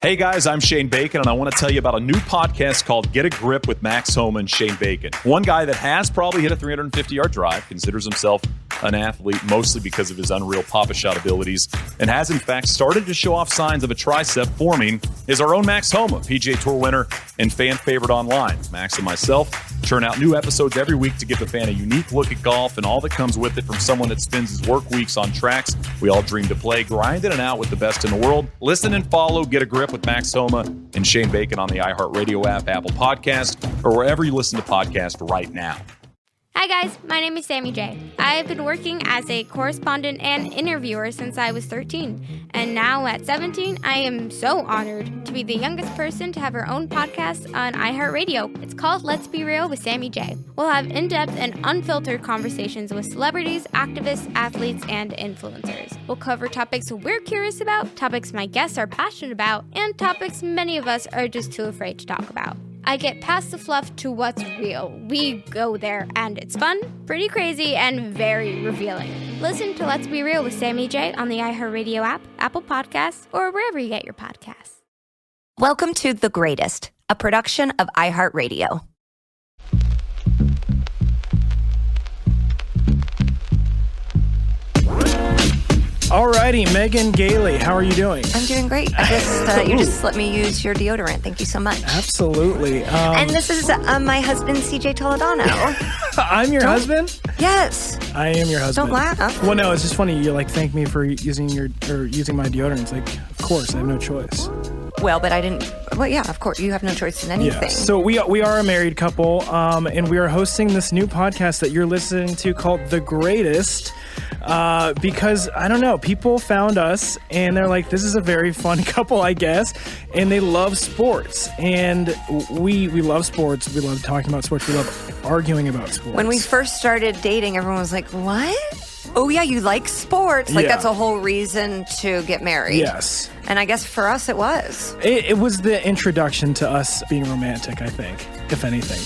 Hey guys, I'm Shane Bacon, and I want to tell you about a new podcast called Get a Grip with Max Homa and Shane Bacon. One guy that has probably hit a 350-yard drive, considers himself an athlete mostly because of his unreal pop shot abilities, and has in fact started to show off signs of a tricep forming, is our own Max Homa, PGA Tour winner and fan favorite online. Max and myself churn out new episodes every week to give the fan a unique look at golf and all that comes with it, from someone that spends his work weeks on tracks we all dream to play, grinding it out with the best in the world. Listen and follow Get a Grip with Max Homa and Shane Bacon on the iHeartRadio app, Apple Podcast, or wherever you listen to podcasts right now. Hi guys, my name is Sammy J. I've been working as a correspondent and interviewer since I was 13. And now at 17, I am so honored to be the youngest person to have her own podcast on iHeartRadio. It's called Let's Be Real with Sammy J. We'll have in-depth and unfiltered conversations with celebrities, activists, athletes, and influencers. We'll cover topics we're curious about, topics my guests are passionate about, and topics many of us are just too afraid to talk about. I get past the fluff to what's real. We go there, and it's fun, pretty crazy, and very revealing. Listen to Let's Be Real with Sammy J on the iHeartRadio app, Apple Podcasts, or wherever you get your podcasts. Welcome to The Greatest, a production of iHeartRadio. Alrighty, Megan Gailey, how are you doing? I'm doing great. You just let me use your deodorant. Thank you so much. Absolutely. And this is my husband, CJ Toledano. I'm your husband? Yes. I am your husband. Don't laugh. Well, no, it's just funny. You thank me for using my deodorant. It's like, of course, I have no choice. Well, but I didn't. Well, yeah, of course, you have no choice in anything. Yeah. So we are a married couple, and we are hosting this new podcast that you're listening to called The Greatest. Because I don't know, people found us and they're like, this is a very fun couple, I guess, and they love sports, and we love sports. We love talking about sports. We love arguing about sports. When we first started dating, everyone was like, what? Oh yeah, you like sports? Like that's a whole reason to get married. Yes. And I guess for us it was. It was the introduction to us being romantic, I think, if anything.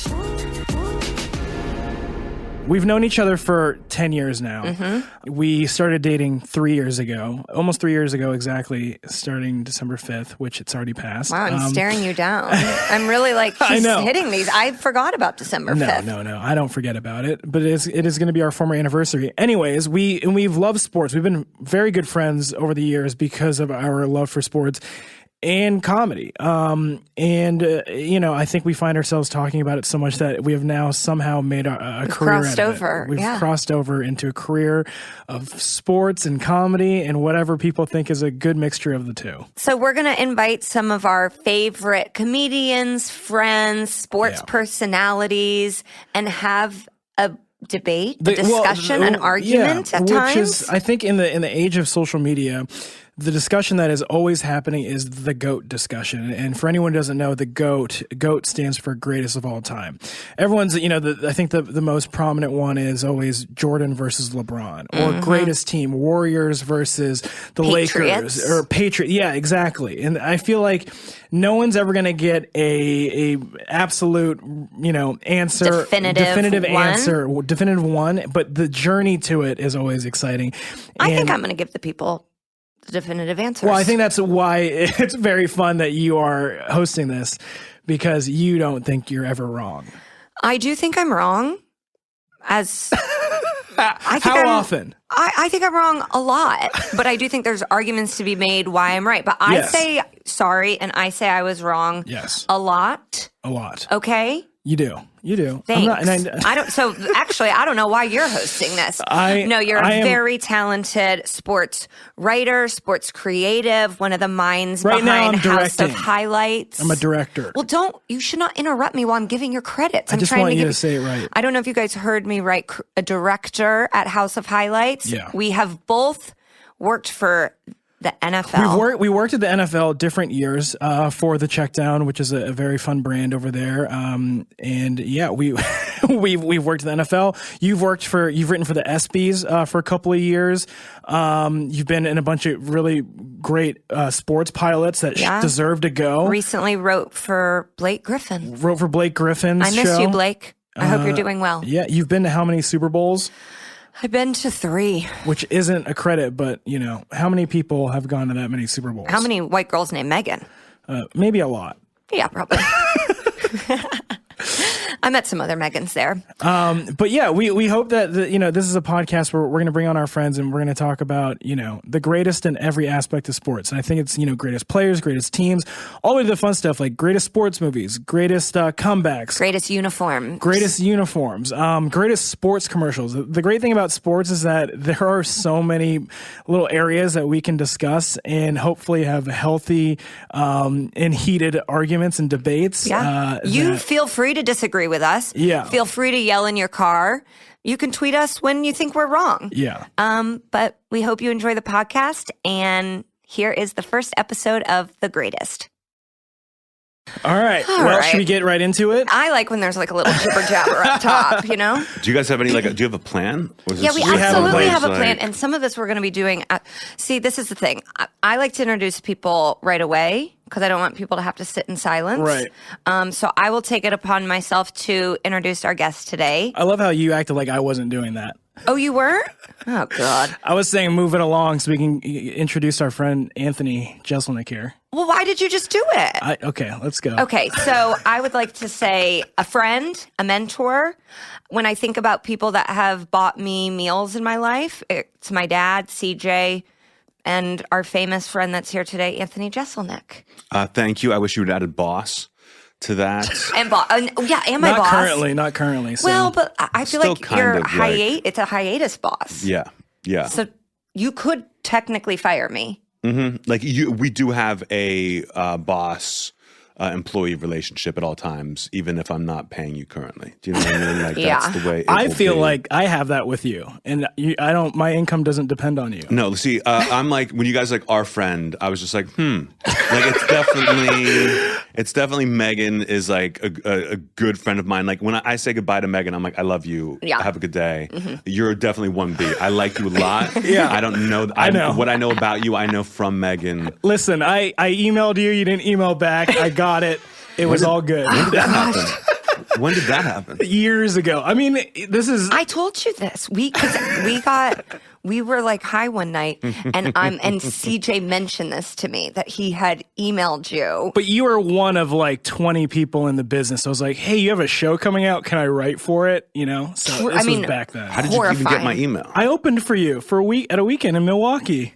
We've known each other for 10 years now. Mm-hmm. We started dating 3 years ago, almost 3 years ago exactly, starting December 5th, which it's already passed. Wow, I'm staring you down. I'm really like, he's hitting these. I forgot about December 5th. No, I don't forget about it. But it is going to be our former anniversary. Anyways, we've loved sports. We've been very good friends over the years because of our love for sports and comedy. I think we find ourselves talking about it so much that we have now somehow made a career out of it. We've crossed over into a career of sports and comedy and whatever people think is a good mixture of the two. So we're going to invite some of our favorite comedians, friends, sports personalities, and have a debate, a discussion, an argument at times. Which is, I think, in the age of social media, the discussion that is always happening is the GOAT discussion. And for anyone who doesn't know, the GOAT stands for greatest of all time. Everyone's, I think the most prominent one is always Jordan versus LeBron, or greatest team, Warriors versus the Patriots. Lakers, or Patriots. Yeah, exactly. And I feel like no one's ever going to get a absolute, answer, definitive one, but the journey to it is always exciting. I think I'm going to give the people the definitive answers. Well, I think that's why it's very fun that you are hosting this, because you don't think you're ever wrong. I do think I'm wrong. How often? I think I'm wrong a lot, but I do think there's arguments to be made why I'm right. But I say sorry, and I say I was wrong. Yes, a lot. Okay. You do. Thanks. I don't know why you're hosting this. You're a very talented sports writer, sports creative, one of the minds behind House of Highlights. I'm a director. Well, you should not interrupt me while I'm giving your credits. I just want you to say it right. I don't know if you guys heard me right. A director at House of Highlights. Yeah. We have both worked for the NFL. We worked at the NFL different years for the Checkdown, which is a very fun brand over there. We've worked at the NFL. You've written for the ESPYs for a couple of years. You've been in a bunch of really great sports pilots that deserve to go. Recently wrote for Blake Griffin's I miss you, Blake. I hope you're doing well. Yeah, you've been to how many Super Bowls? I've been to 3. Which isn't a credit, but, how many people have gone to that many Super Bowls? How many white girls named Megan? Maybe a lot. Yeah, probably. I met some other Megans there. But yeah, we hope that, this is a podcast where we're going to bring on our friends and we're going to talk about, the greatest in every aspect of sports. And I think it's, greatest players, greatest teams, all the way to the fun stuff like greatest sports movies, greatest comebacks. Greatest uniforms. Greatest sports commercials. The great thing about sports is that there are so many little areas that we can discuss and hopefully have healthy and heated arguments and debates. Yeah. You feel free to disagree with us. Yeah. Feel free to yell in your car. You can tweet us when you think we're wrong. Yeah. But we hope you enjoy the podcast. And here is the first episode of The Greatest. All right. Should we get right into it? I like when there's like a little jibber jabber up top, Do you guys have any, do you have a plan? Yeah, we absolutely have a plan. And some of this we're going to be doing. See, this is the thing. I like to introduce people right away because I don't want people to have to sit in silence. Right. So I will take it upon myself to introduce our guest today. I love how you acted like I wasn't doing that. Oh, you were? Oh, God. I was saying move it along so we can introduce our friend Anthony Jeselnik here. Well, why did you just do it? Okay, let's go. Okay, so I would like to say a friend, a mentor. When I think about people that have bought me meals in my life, it's my dad, CJ, and our famous friend that's here today, Anthony Jeselnik. Thank you. I wish you would have added boss to that. And my boss. Not currently. So. Well, but I feel like you're it's a hiatus boss. Yeah. So you could technically fire me. Mm-hmm. We do have a boss employee relationship at all times, even if I'm not paying you currently. Do you know what I mean? Like that's the way. I feel like I have that with you, and my income doesn't depend on you. No, see, I'm like when you guys like our friend, I was just like, like it's definitely Megan is like a good friend of mine. Like when I say goodbye to Megan, I'm like, I love you. Yeah. Have a good day. Mm-hmm. You're definitely 1B. I like you a lot. Yeah. I don't know. I know what I know about you. I know from Megan. Listen, I emailed you. You didn't email back. I got it. It was all good. When did that happen? When did that happen? Years ago. I mean, I told you this. We were like high one night, and CJ mentioned this to me that he had emailed you. But you were one of like 20 people in the business. I was like, hey, you have a show coming out. Can I write for it? So this was back then. How did you even get my email? I opened for you at a weekend in Milwaukee.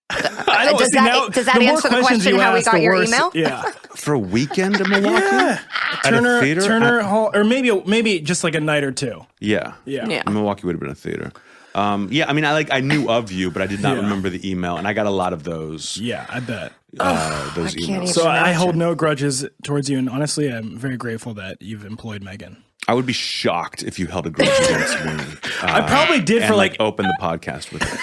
Does that answer the question how we got your email? Yeah. For a weekend in Milwaukee? Yeah. At a theater? Turner Hall, or maybe just like a night or two. Yeah. Milwaukee would have been a theater. I mean, I knew of you, but I did not remember the email, and I got a lot of those. Yeah, I bet. Those emails. So I hold no grudges towards you, and honestly, I'm very grateful that you've employed Megan. I would be shocked if you held a grudge against me. I probably did and, open the podcast with it.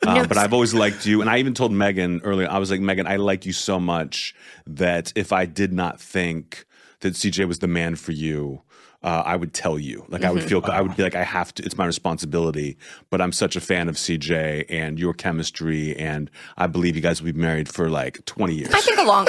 But I've always liked you. And I even told Megan earlier, I was like, Megan, I like you so much that if I did not think that CJ was the man for you, I would tell you. Like, I would feel, I would be like, I have to, it's my responsibility. But I'm such a fan of CJ and your chemistry. And I believe you guys will be married for like 20 years. I think a long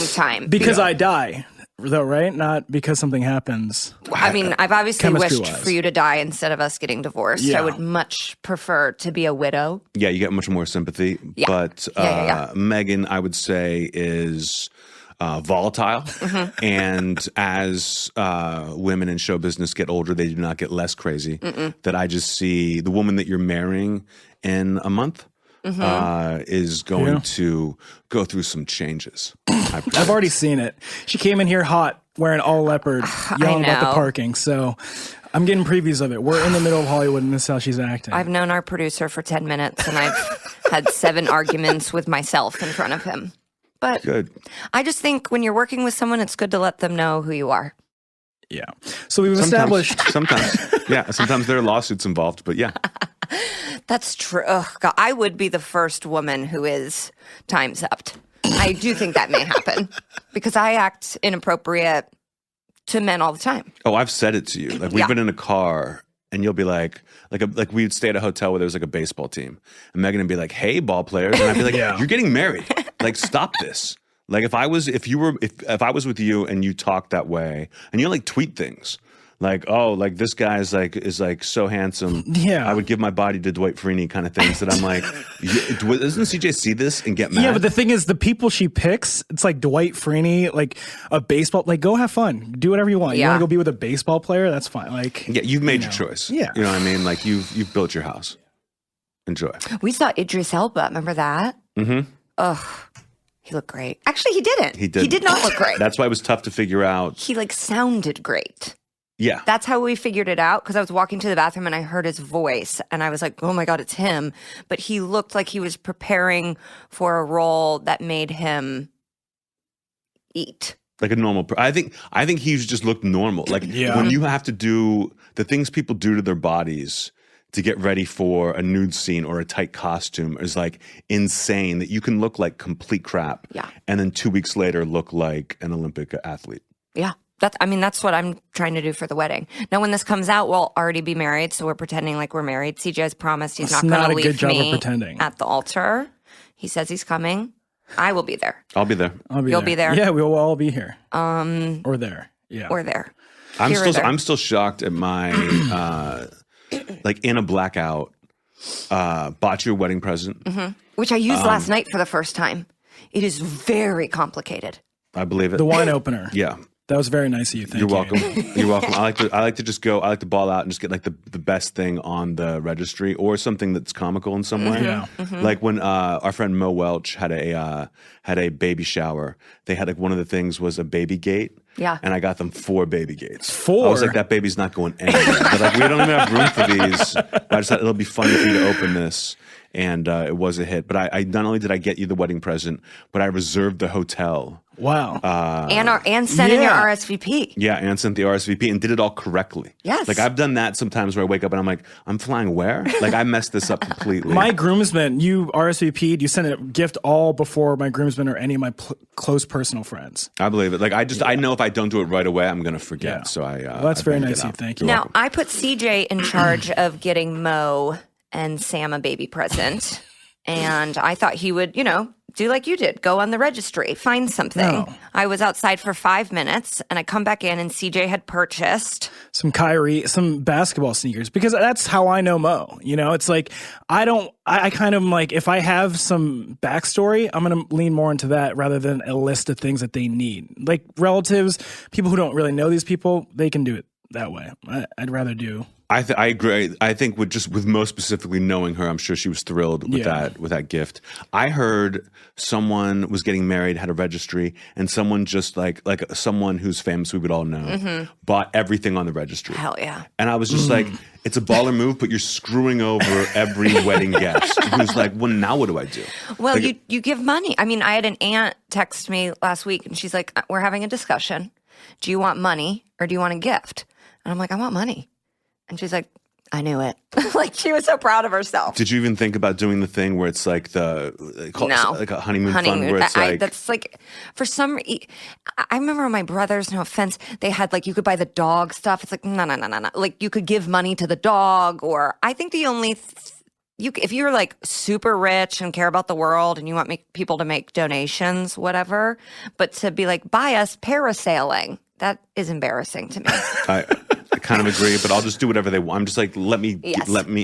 time. Because I die. Though, right? Not because something happens. I mean, I've obviously wished for you to die instead of us getting divorced. Yeah. I would much prefer to be a widow. Yeah, you get much more sympathy. Yeah. But Megan, I would say, is volatile. Mm-hmm. And as women in show business get older, they do not get less crazy. That I just see the woman that you're marrying in a month. Is going to go through some changes. I've already seen it. She came in here hot, wearing all leopard, yelling about the parking. So I'm getting previews of it. We're in the middle of Hollywood, and this is how she's acting. I've known our producer for 10 minutes, and I've had 7 arguments with myself in front of him. But good. I just think when you're working with someone, it's good to let them know who you are. Yeah. So we've established. Sometimes. Yeah. Sometimes there are lawsuits involved, but yeah. That's true. Oh, God, I would be the first woman who is time's up. I do think that may happen because I act inappropriate to men all the time. Oh, I've said it to you. Like we've been in a car and you'll be like we'd stay at a hotel where there was like a baseball team and Megan would be like, hey, ball players. And I'd be like, you're getting married. Like, stop this. Like if I was with you and you talked that way and you like tweet things, like, oh, like this guy is like so handsome. Yeah. I would give my body to Dwight Freeney kind of things that I'm like, doesn't CJ see this and get mad? Yeah, but the thing is, the people she picks, it's like Dwight Freeney, like a baseball, like go have fun, do whatever you want. You want to go be with a baseball player? That's fine. Like, yeah, you've made your choice. Yeah. You know what I mean? Like you've built your house. Enjoy. We saw Idris Elba. Remember that? Mm-hmm. Ugh. He looked great. Actually, he didn't. He did. He did not look great. That's why it was tough to figure out. He like sounded great. Yeah. That's how we figured it out, because I was walking to the bathroom and I heard his voice and I was like, oh my God, it's him. But he looked like he was preparing for a role that made him eat. Like a normal I think he's just looked normal. Like when you have to do the things people do to their bodies to get ready for a nude scene or a tight costume is like insane, that you can look like complete crap. Yeah. And then 2 weeks later look like an Olympic athlete. Yeah. That's what I'm trying to do for the wedding. Now, when this comes out, we'll already be married, so we're pretending like we're married. CJ has promised he's not going to leave me at the altar. He says he's coming. I will be there. I'll be there. You'll be there. Yeah, we'll all be here. Or there. Yeah. Or there. I'm still shocked at my like in a blackout, bought your wedding present. Mm-hmm. Which I used last night for the first time. It is very complicated. I believe it. The wine opener. Yeah. That was very nice of you. Thank you. You're welcome. You're welcome. I like to ball out and just get like the best thing on the registry or something that's comical in some way. Yeah. Mm-hmm. Like when our friend Mo Welch had a baby shower, they had like one of the things was a baby gate. Yeah. And I got them 4 baby gates. 4? I was like, that baby's not going anywhere. But like, we don't even have room for these. I just thought it'll be fun for you to open this. And it was a hit. But I not only did I get you the wedding present, but I reserved the hotel. Wow. And sent in your RSVP. Yeah, and sent the RSVP and did it all correctly. Yes. Like I've done that sometimes where I wake up and I'm like, I'm flying where? Like I messed this up completely. My groomsmen, you RSVP'd, you sent a gift all before my groomsmen or any of my close personal friends. I believe it. Like I know if I don't do it right away, I'm going to forget. Yeah. So well, that's very nice of you. Thank you. Now, I put CJ in charge of getting Mo and Sam a baby present. And I thought he would, do like you did, go on the registry, find something. No. I was outside for 5 minutes and I come back in and CJ had purchased some Kyrie, some basketball sneakers, because that's how I know Mo. It's like, I kind of like, if I have some backstory, I'm going to lean more into that rather than a list of things that they need. Like relatives, people who don't really know these people, they can do it that way. I'd rather do. I agree. I think with Mo specifically knowing her, I'm sure she was thrilled with that gift. I heard someone was getting married, had a registry, and someone just like someone who's famous we would all know bought everything on the registry. Hell yeah. And I was just like, it's a baller move, but you're screwing over every wedding guest who's like, well, now what do I do? Well, like, you give money. I mean, I had an aunt text me last week and she's like, we're having a discussion. Do you want money or do you want a gift? And I'm like, I want money. And she's like, I knew it. Like she was so proud of herself. Did you even think about doing the thing where it's like like a honeymoon fund where it's that's like for some I remember when my brothers, no offense, they had like you could buy the dog stuff. It's like no. Like you could give money to the dog, or I think the only if you're like super rich and care about the world and you want people to make donations, whatever, but to be like buy us parasailing, that is embarrassing to me. I kind of agree, but I'll just do whatever they want. I'm just like, let me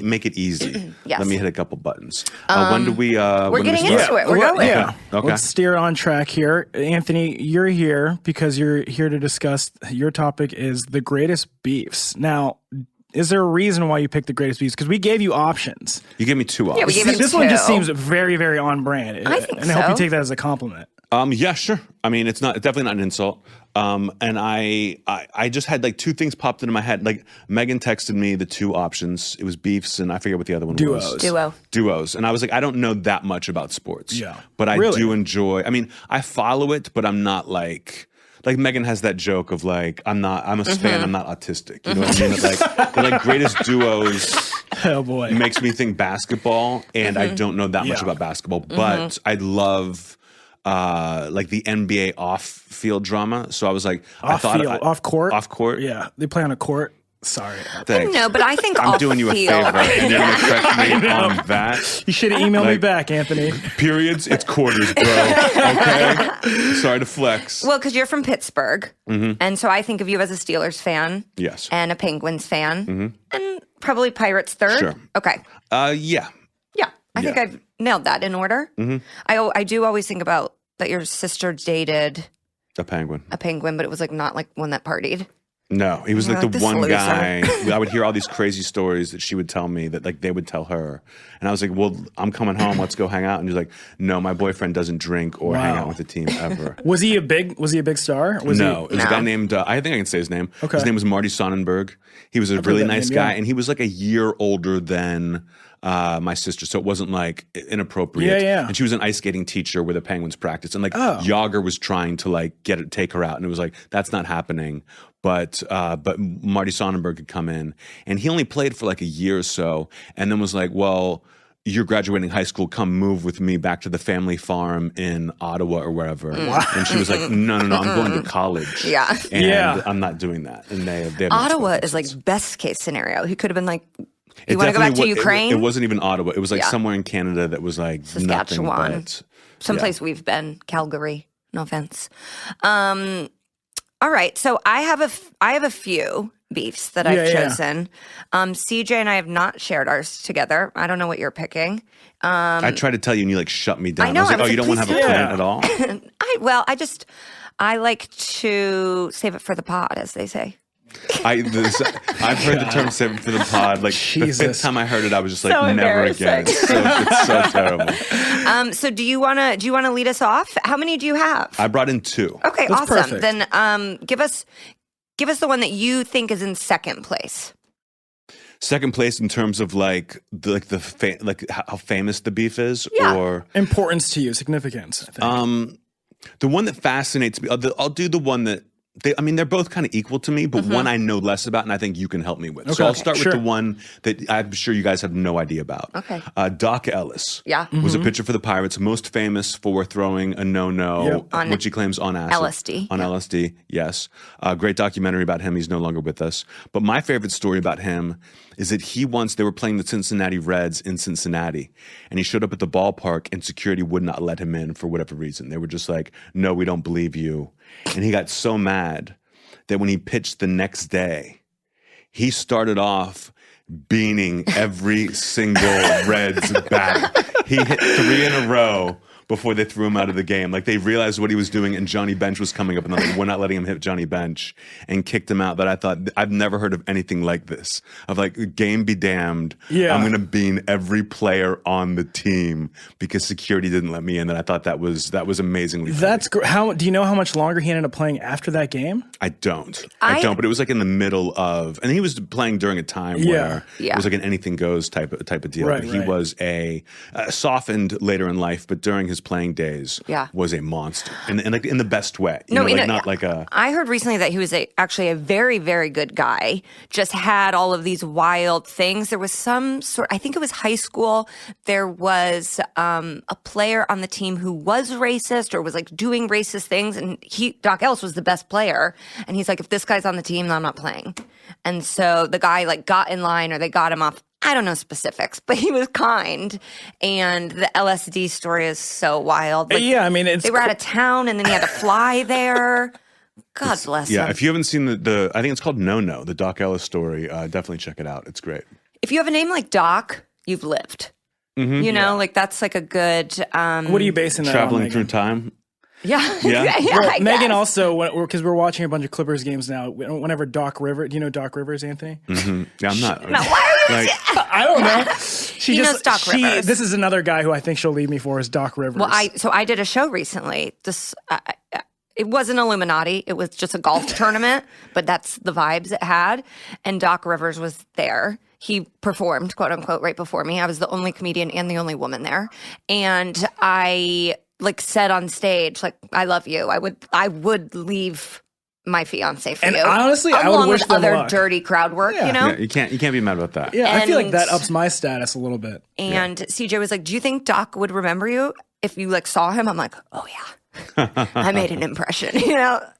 make it easy. Yes. Let me hit a couple buttons. When do we? We're getting into it. We're going. Yeah. Okay. Let's steer on track here. Anthony, you're here because you're here to discuss. Your topic is the greatest beefs. Now, is there a reason why you picked the greatest beefs? Because we gave you options. You gave me 2 options. We gave him this 2. one just seems very, very on brand. I think and I hope you take that as a compliment. Yeah, sure. I mean, it's definitely not an insult. And I just had like 2 things popped into my head. Like Megan texted me the 2 options. It was beefs and I forget what the other one was. Duos. And I was like, I don't know that much about sports. Yeah. But I do enjoy. I mean, I follow it, but I'm not like Megan has that joke of like, I'm a fan, I'm not autistic. You know what I mean? Like the greatest duos. Oh boy. Makes me think basketball, and I don't know that much about basketball, but I love like the NBA off-field drama. So I was like, off court. Off court. Yeah, they play on a court. Sorry. Thanks. No, but I think I'm doing you a favor. And you're going to correct me on that. You should have emailed me back, Anthony. Periods, it's quarters, bro. Okay? Sorry to flex. Well, because you're from Pittsburgh. And so I think of you as a Steelers fan. Yes. And a Penguins fan. And probably Pirates third. Sure. Okay. Yeah. Yeah. I think I've nailed that in order. I do always think about that your sister dated a penguin, but it was like not like one that partied. No, he was like the one loser. guy. I would hear all these crazy stories that she would tell me that like they would tell her. And I was like, well, I'm coming home. Let's go hang out. And he's like, no, my boyfriend doesn't drink or hang out with the team ever. Was he a big star? It was a guy named, I think I can say his name. Okay. His name was Marty Sonnenberg. He was a really nice guy. And he was like a year older than my sister, so it wasn't like inappropriate. Yeah. And she was an ice skating teacher with a Penguins practice, and like Yager was trying to like take her out, and it was like that's not happening. But Marty Sonnenberg had come in, and he only played for like a year or so, and then was like, well, you're graduating high school, come move with me back to the family farm in Ottawa or wherever. And she was like, no, I'm going to college. Yeah. And I'm not doing that. And they Ottawa is like best case scenario. He could have been like, you want to go back to Ukraine? It wasn't even Ottawa. It was like somewhere in Canada that was like Saskatchewan. Nothing but, someplace we've been. Calgary. No offense. All right. So I have a few beefs that I've chosen. CJ and I have not shared ours together. I don't know what you're picking. I tried to tell you and you like shut me down. I know. I was like, you don't want to have a plan at all? I like to save it for the pod, as they say. I've heard the term "save it for the pod." Like the fifth time I heard it, I was just like, so "Never again." It's so terrible. So do you wanna lead us off? How many do you have? I brought in 2. Okay, That's awesome. perfect. Then give us the one that you think is in second place. Second place in terms of like how famous the beef is, or importance to you, significance. I think. The one that fascinates me. I'll do the one that. They're both kind of equal to me, but one I know less about, and I think you can help me with. Okay. So I'll start with the one that I'm sure you guys have no idea about. Okay. Doc Ellis Yeah. was a pitcher for the Pirates, most famous for throwing a no-no, which he claims on acid. LSD. On LSD, yes. Great documentary about him. He's no longer with us. But my favorite story about him is that they were playing the Cincinnati Reds in Cincinnati, and he showed up at the ballpark, and security would not let him in for whatever reason. They were just like, no, we don't believe you. And he got so mad that when he pitched the next day, he started off beaning every single Reds bat. He hit 3 in a row before they threw him out of the game. Like they realized what he was doing, and Johnny Bench was coming up, and they're like, we're not letting him hit Johnny Bench, and kicked him out. But I thought, I've never heard of anything like this. Of like, game be damned. Yeah. I'm going to bean every player on the team because security didn't let me in. And I thought that was amazingly funny. That's great. Do you know how much longer he ended up playing after that game? I don't. But it was like in the middle of, and he was playing during a time where it was like an anything goes type of deal. Right, but he was softened later in life, but during his playing days was a monster, and like in the best way. I heard recently that he was actually a very, very good guy. Just had all of these wild things. There was some sort. I think it was high school. There was a player on the team who was racist or was like doing racist things, and Doc Ellis was the best player. And he's like, if this guy's on the team, then I'm not playing. And so the guy like got in line, or they got him off. I don't know specifics, but he was kind. And the LSD story is so wild. Like, they were out of town, and then he had to fly there. God bless him. Yeah, if you haven't seen the I think it's called No, the Doc Ellis story, definitely check it out. It's great. If you have a name like Doc, you've lived. Mm-hmm. You know, like that's like a good. What are you basing that on? Traveling through time. Yeah. Well, Megan also, because we're watching a bunch of Clippers games now, whenever Doc Rivers, do you know Doc Rivers, Anthony? Mm-hmm. Yeah, I'm not. No, why like, I don't know. She knows Doc Rivers. This is another guy who I think she'll leave me for is Doc Rivers. Well, I did a show recently. It wasn't Illuminati. It was just a golf tournament, but that's the vibes it had. And Doc Rivers was there. He performed, quote unquote, right before me. I was the only comedian and the only woman there. And I said on stage, like, I love you. I would leave my fiance for and you. Honestly, along I would wish with them other luck. Dirty crowd work, you know? Yeah, you can't be mad about that. Yeah, I feel like that ups my status a little bit. And CJ was like, do you think Doc would remember you if you saw him? I'm like, oh yeah. I made an impression.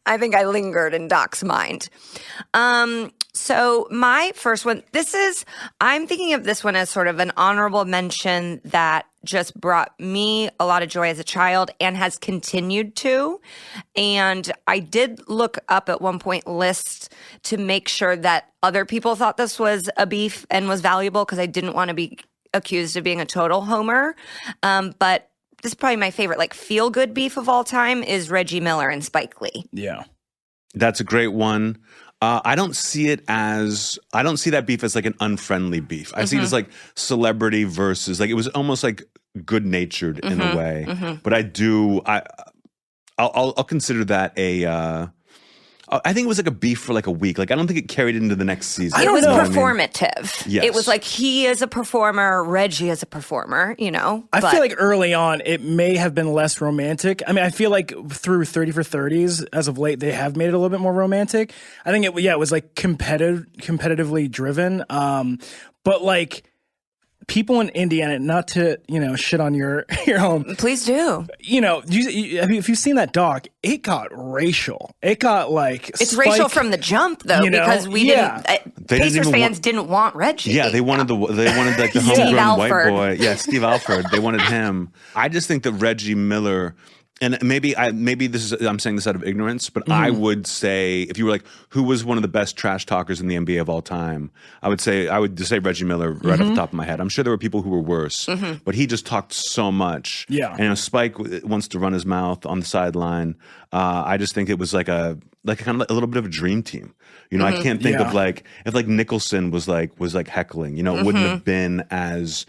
I think I lingered in Doc's mind. So my first one, I'm thinking of this one as sort of an honorable mention that just brought me a lot of joy as a child and has continued to. And I did look up at one point lists to make sure that other people thought this was a beef and was valuable, because I didn't want to be accused of being a total homer. But this is probably my favorite, like, feel-good beef of all time is Reggie Miller and Spike Lee. Yeah. That's a great one. I don't see that beef as like an unfriendly beef. I see it as like celebrity versus, like, it was almost like good-natured in a way. But I'll consider that I think it was like a beef for like a week. Like, I don't think it carried into the next season. It was performative. Yes. It was like, he is a performer, Reggie is a performer, I feel like early on it may have been less romantic. I mean, I feel like through 30 for 30s, as of late, they have made it a little bit more romantic. I think it was like competitively driven. But like, people in Indiana, not to, shit on your home. Please do. If you've seen that doc, it got racial. It got like it's racial from the jump, though, because Pacers fans didn't want Reggie. Yeah, they wanted like the homegrown white boy. Yeah, Steve Alford. They wanted him. I just think that Reggie Miller. And maybe I'm saying this out of ignorance, but I would say, if you were like, who was one of the best trash talkers in the NBA of all time, I would say Reggie Miller right off the top of my head. I'm sure there were people who were worse, but he just talked so much. Yeah. And Spike wants to run his mouth on the sideline. I just think it was like a kind of a little bit of a dream team. I can't think of like, if like Nicholson was like heckling, it wouldn't have been as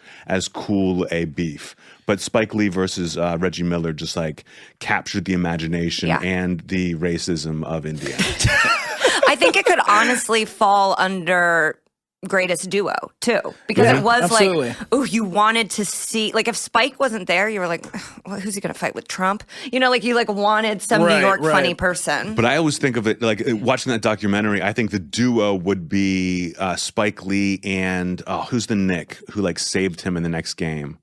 cool a beef. But Spike Lee versus Reggie Miller just like captured the imagination and the racism of Indiana. I think it could honestly fall under greatest duo too, because it was absolutely. Like, oh, you wanted to see, like, if Spike wasn't there, you were like, well, who's he going to fight with, Trump? Like, you like wanted some New York funny person. But I always think of it like, watching that documentary, I think the duo would be Spike Lee and who's the Nick who like saved him in the next game.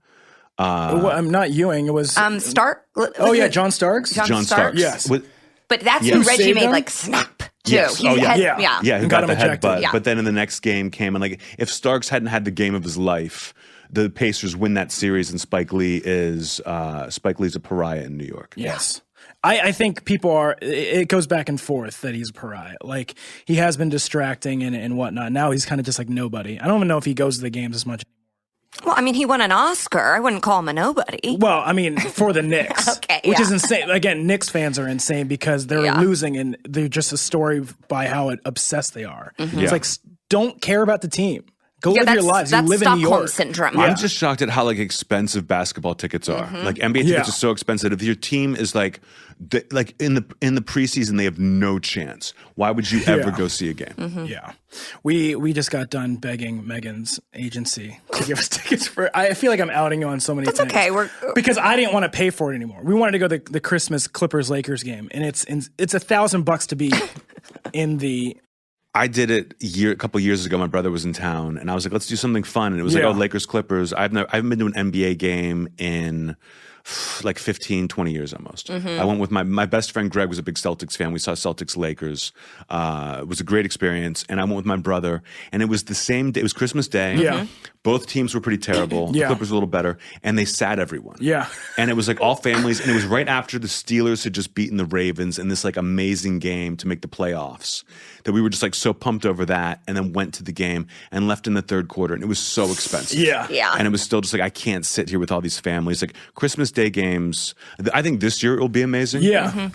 I'm not Ewing. It was Stark. John Starks. John Starks. Yes, but that's who Reggie made like snap too. Yes. Who got the headbutt. Yeah. But then in the next game came, and like, if Starks hadn't had the game of his life, the Pacers win that series, and Spike Lee's a pariah in New York. Yes. I think it goes back and forth that he's a pariah. Like, he has been distracting and whatnot. Now he's kind of just like nobody. I don't even know if he goes to the games as much. Well, I mean, he won an Oscar. I wouldn't call him a nobody. Well, I mean, for the Knicks. Okay, which is insane. Again, Knicks fans are insane because they're losing, and they're just a story by how obsessed they are. It's like, don't care about the team. Go live your lives. You live in New York. Syndrome. I'm just shocked at how like expensive basketball tickets are. Like, NBA tickets are so expensive. If your team is like in the preseason, they have no chance. Why would you ever go see a game? Yeah, we just got done begging Megan's agency to give us tickets for. I feel like I'm outing you on so many things. That's okay. Because I didn't want to pay for it anymore. We wanted to go to the Christmas Clippers Lakers game, and it's $1,000 to be in the. I did it a couple years ago. My brother was in town, and I was like, let's do something fun. And it was like, Lakers, Clippers. I haven't been to an NBA game in like 15, 20 years almost. I went with my best friend Greg was a big Celtics fan. We saw Celtics Lakers. It was a great experience. And I went with my brother, and it was the same day. It was Christmas Day. Yeah. Both teams were pretty terrible. The Clippers were a little better, and they sat everyone. Yeah. And it was like all families, and it was right after the Steelers had just beaten the Ravens in this like amazing game to make the playoffs, that we were just like so pumped over that, and then went to the game and left in the third quarter, and it was so expensive. Yeah. And it was still just like, I can't sit here with all these families. Like, Christmas Day games, I think this year it will be amazing. Yeah.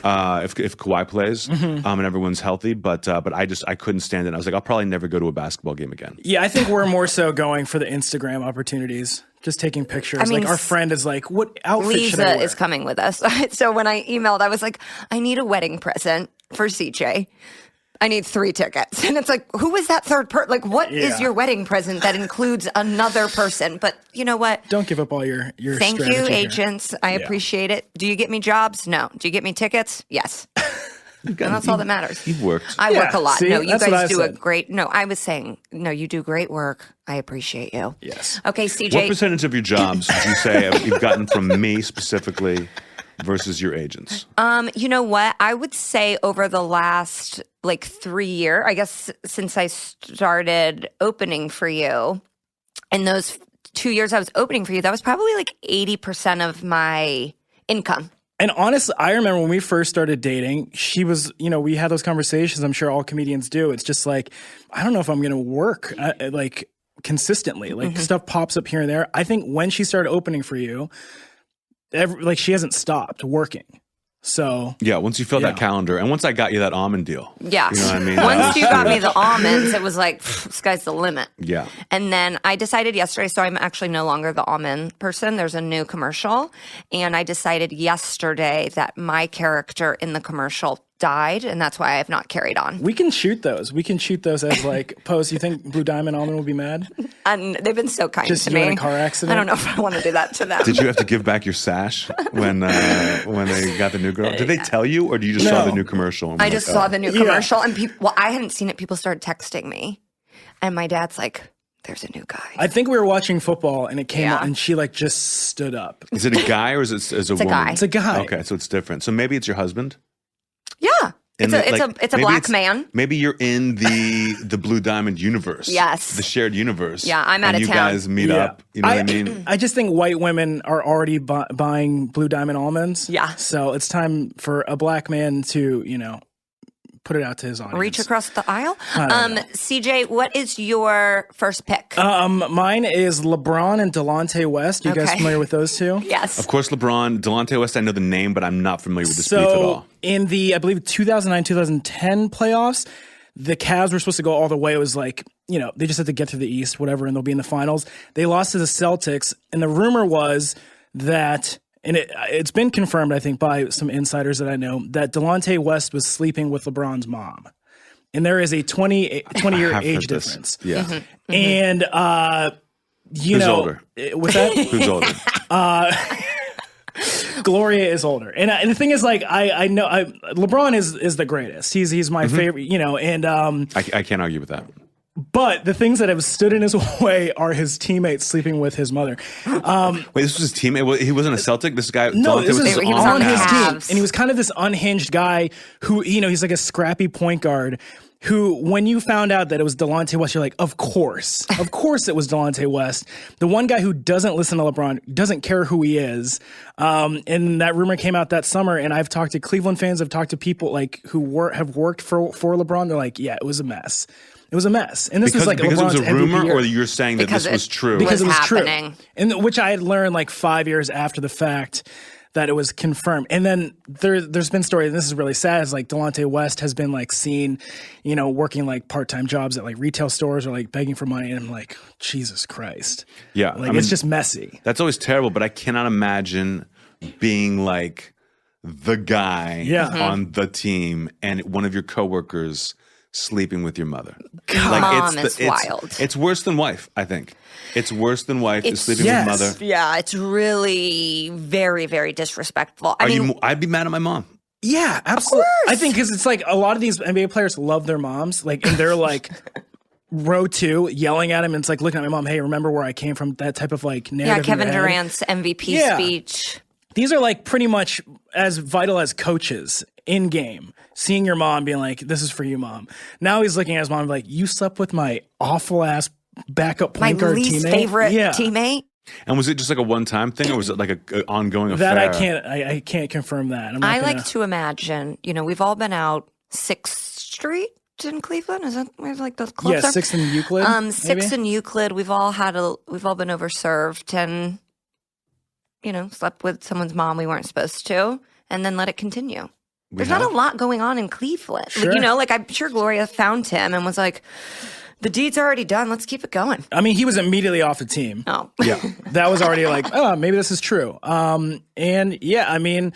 If Kawhi plays and everyone's healthy, but I couldn't stand it. I was like, I'll probably never go to a basketball game again. Yeah, I think we're more so going for the Instagram opportunities. Just taking pictures. I mean, like, our friend is like, what outfit should I wear? Lisa is coming with us. So when I emailed, I was like, I need a wedding present for CJ. I need 3 tickets. And it's like, who is that third person? Like, what is your wedding present that includes another person? But you know what? Don't give up all your Thank you, agents. I appreciate it. Do you get me jobs? No. Do you get me tickets? Yes. And that's all that matters. You've worked. I work a lot. See, no, you guys do said. a great. No, I was saying, no, you do great work. I appreciate you. Yes. Okay, CJ. What percentage of your jobs would you say you've gotten from me specifically versus your agents? You know what? I would say over the last like 3 years, I guess, since I started opening for you. In those 2 years I was opening for you, that was probably like 80% of my income. And honestly, I remember when we first started dating, she was, we had those conversations. I'm sure all comedians do. It's just like, I don't know if I'm going to work like consistently. Like stuff pops up here and there. I think when she started opening for you, she hasn't stopped working. So yeah, once you filled that calendar, and once I got you that almond deal, yeah, you know what I mean. Once you got me the almonds, it was like sky's the limit. Yeah, and then I decided yesterday. So I'm actually no longer the almond person. There's a new commercial, and I decided yesterday that my character in the commercial died, and that's why I have not carried on. We can shoot those. We can shoot those as like posts. You think Blue Diamond Almond will be mad? And they've been so kind just to me. Just in a car accident? I don't know if I want to do that to them. Did you have to give back your sash when they got the new girl? Did they tell you, or did you just saw the new commercial? And I just saw the new commercial, and I hadn't seen it. People started texting me, and my dad's like, there's a new guy. I think we were watching football and it came out and she like just stood up. Is it a guy or is it a woman? Guy. It's a guy. Okay, so it's different. So maybe it's your husband? Yeah. It's a black man. Maybe you're in the Blue Diamond universe. Yes. The shared universe. Yeah, I'm out of town. You guys meet up. You know what I mean? I just think white women are already buying Blue Diamond almonds. Yeah. So it's time for a black man to, put it out to his audience. Reach across the aisle. CJ, what is your first pick? Mine is LeBron and Delonte West. You guys familiar with those two? Yes. Of course, LeBron. Delonte West, I know the name, but I'm not familiar with this beef at all. In the, I believe, 2009-2010 playoffs, the Cavs were supposed to go all the way. It was like, they just had to get to the East, whatever, and they'll be in the finals. They lost to the Celtics, and the rumor was that... And it's been confirmed, I think, by some insiders that I know, that Delonte West was sleeping with LeBron's mom. And there is a 20-year age difference. Yeah. Mm-hmm. And, Who's older? What's that? Who's older? Gloria is older. And the thing is, like, I know LeBron is the greatest. He's my favorite, and... I can't argue with that. But the things that have stood in his way are his teammates sleeping with his mother. Wait, this was his teammate? He wasn't a Celtic? This guy? No, this was on his team. Cavs. And he was kind of this unhinged guy who, he's like a scrappy point guard who, when you found out that it was Delonte West, you're like, of course it was Delonte West. The one guy who doesn't listen to LeBron, doesn't care who he is. And that rumor came out that summer, and I've talked to Cleveland fans, I've talked to people like who have worked for LeBron. They're like, yeah, it was a mess. It was a mess. And this was like because LeBron's it was a rumor, MVP or you're saying that this was true? Because it was happening. true. And which I had learned like 5 years after the fact that it was confirmed. And then there's been stories, and this is really sad, is like Delonte West has been like seen, working like part-time jobs at like retail stores or like begging for money. And I'm like, Jesus Christ. Yeah. Like, it's just messy. That's always terrible, but I cannot imagine being like the guy on the team and one of your coworkers sleeping with your mother. Mom is wild. It's worse than wife, I think. It's worse than wife is sleeping with mother. Yeah, it's really very, very disrespectful. I'd be mad at my mom. Yeah, absolutely. I think because it's like a lot of these NBA players love their moms, like, and they're like row two yelling at him, and it's like looking at my mom, hey, remember where I came from? That type of like narrative. Yeah, Kevin Durant's MVP speech. These are like pretty much as vital as coaches in game. Seeing your mom being like, this is for you, mom. Now he's looking at his mom like, you slept with my awful ass backup point guard teammate. My least favorite teammate. And was it just like a one-time thing, or was it like an ongoing affair? That I can't confirm that. I like to imagine, we've all been out 6th Street in Cleveland. Is that where like the clubs are? 6th and Euclid. 6th and Euclid. We've all been overserved and slept with someone's mom we weren't supposed to, and then let it continue. There's not a lot going on in Cleveland. Sure. Like, I'm sure Gloria found him and was like, the deed's already done. Let's keep it going. I mean, he was immediately off the team. Oh. Yeah. That was already like, oh, maybe this is true. And yeah, I mean,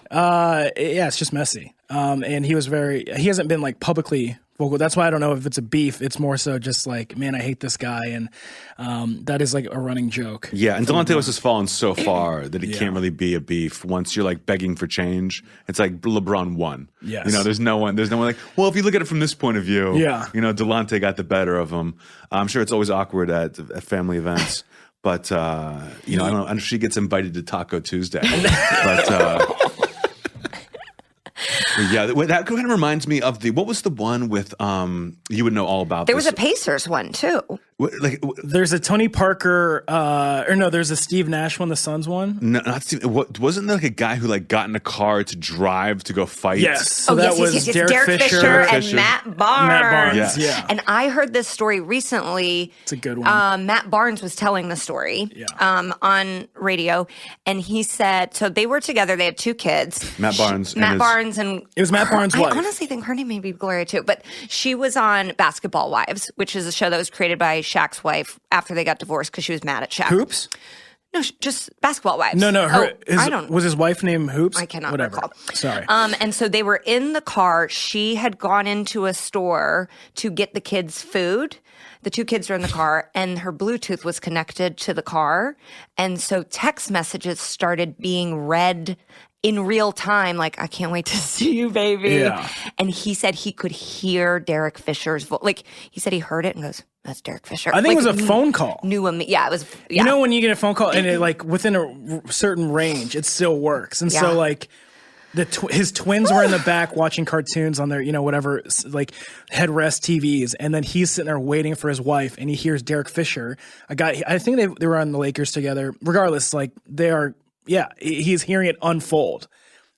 it's just messy. And he hasn't been like publicly vocal. That's why I don't know if it's a beef. It's more so just like, man, I hate this guy. And that is like a running joke. Yeah. And Delonte West has fallen so far that he can't really be a beef once you're like begging for change. It's like LeBron won. Yes. There's no one like, well, if you look at it from this point of view, Delonte got the better of him. I'm sure it's always awkward at family events. But, I don't know if she gets invited to Taco Tuesday. But, Yeah, that kind of reminds me of what was the one with, you would know all about There this. was a Pacers one, too. There's a Tony Parker, there's a Steve Nash one, the Suns one. No, not Steve. Wasn't there like a guy who got in a car to drive to go fight? Yes. So that was Derek Fisher and Matt Barnes. Yeah. And I heard this story recently. It's a good one. Matt Barnes was telling the story on radio, and he said, so they were together. They had 2 kids. Matt Barnes and it was Matt Barnes' wife. I honestly think her name may be Gloria too, but she was on Basketball Wives, which is a show that was created by Shaq's wife after they got divorced because she was mad at Shaq. Hoops? No, just Basketball Wives. No, was his wife named Hoops? I cannot recall. Sorry. And so they were in the car. She had gone into a store to get the kids food. The 2 kids were in the car, and her Bluetooth was connected to the car. And so text messages started being read in real time, like, I can't wait to see you, baby. Yeah. And he said he could hear Derek Fisher's voice. Like, he said he heard it and goes, that's Derek Fisher. I think it was a phone call. Knew him. Yeah, it was. Yeah. You know when you get a phone call and it within a certain range, it still works. And so his twins were in the back watching cartoons on their, whatever, headrest TVs. And then he's sitting there waiting for his wife, and he hears Derek Fisher, a guy, I think they were on the Lakers together. Regardless, they are, he's hearing it unfold.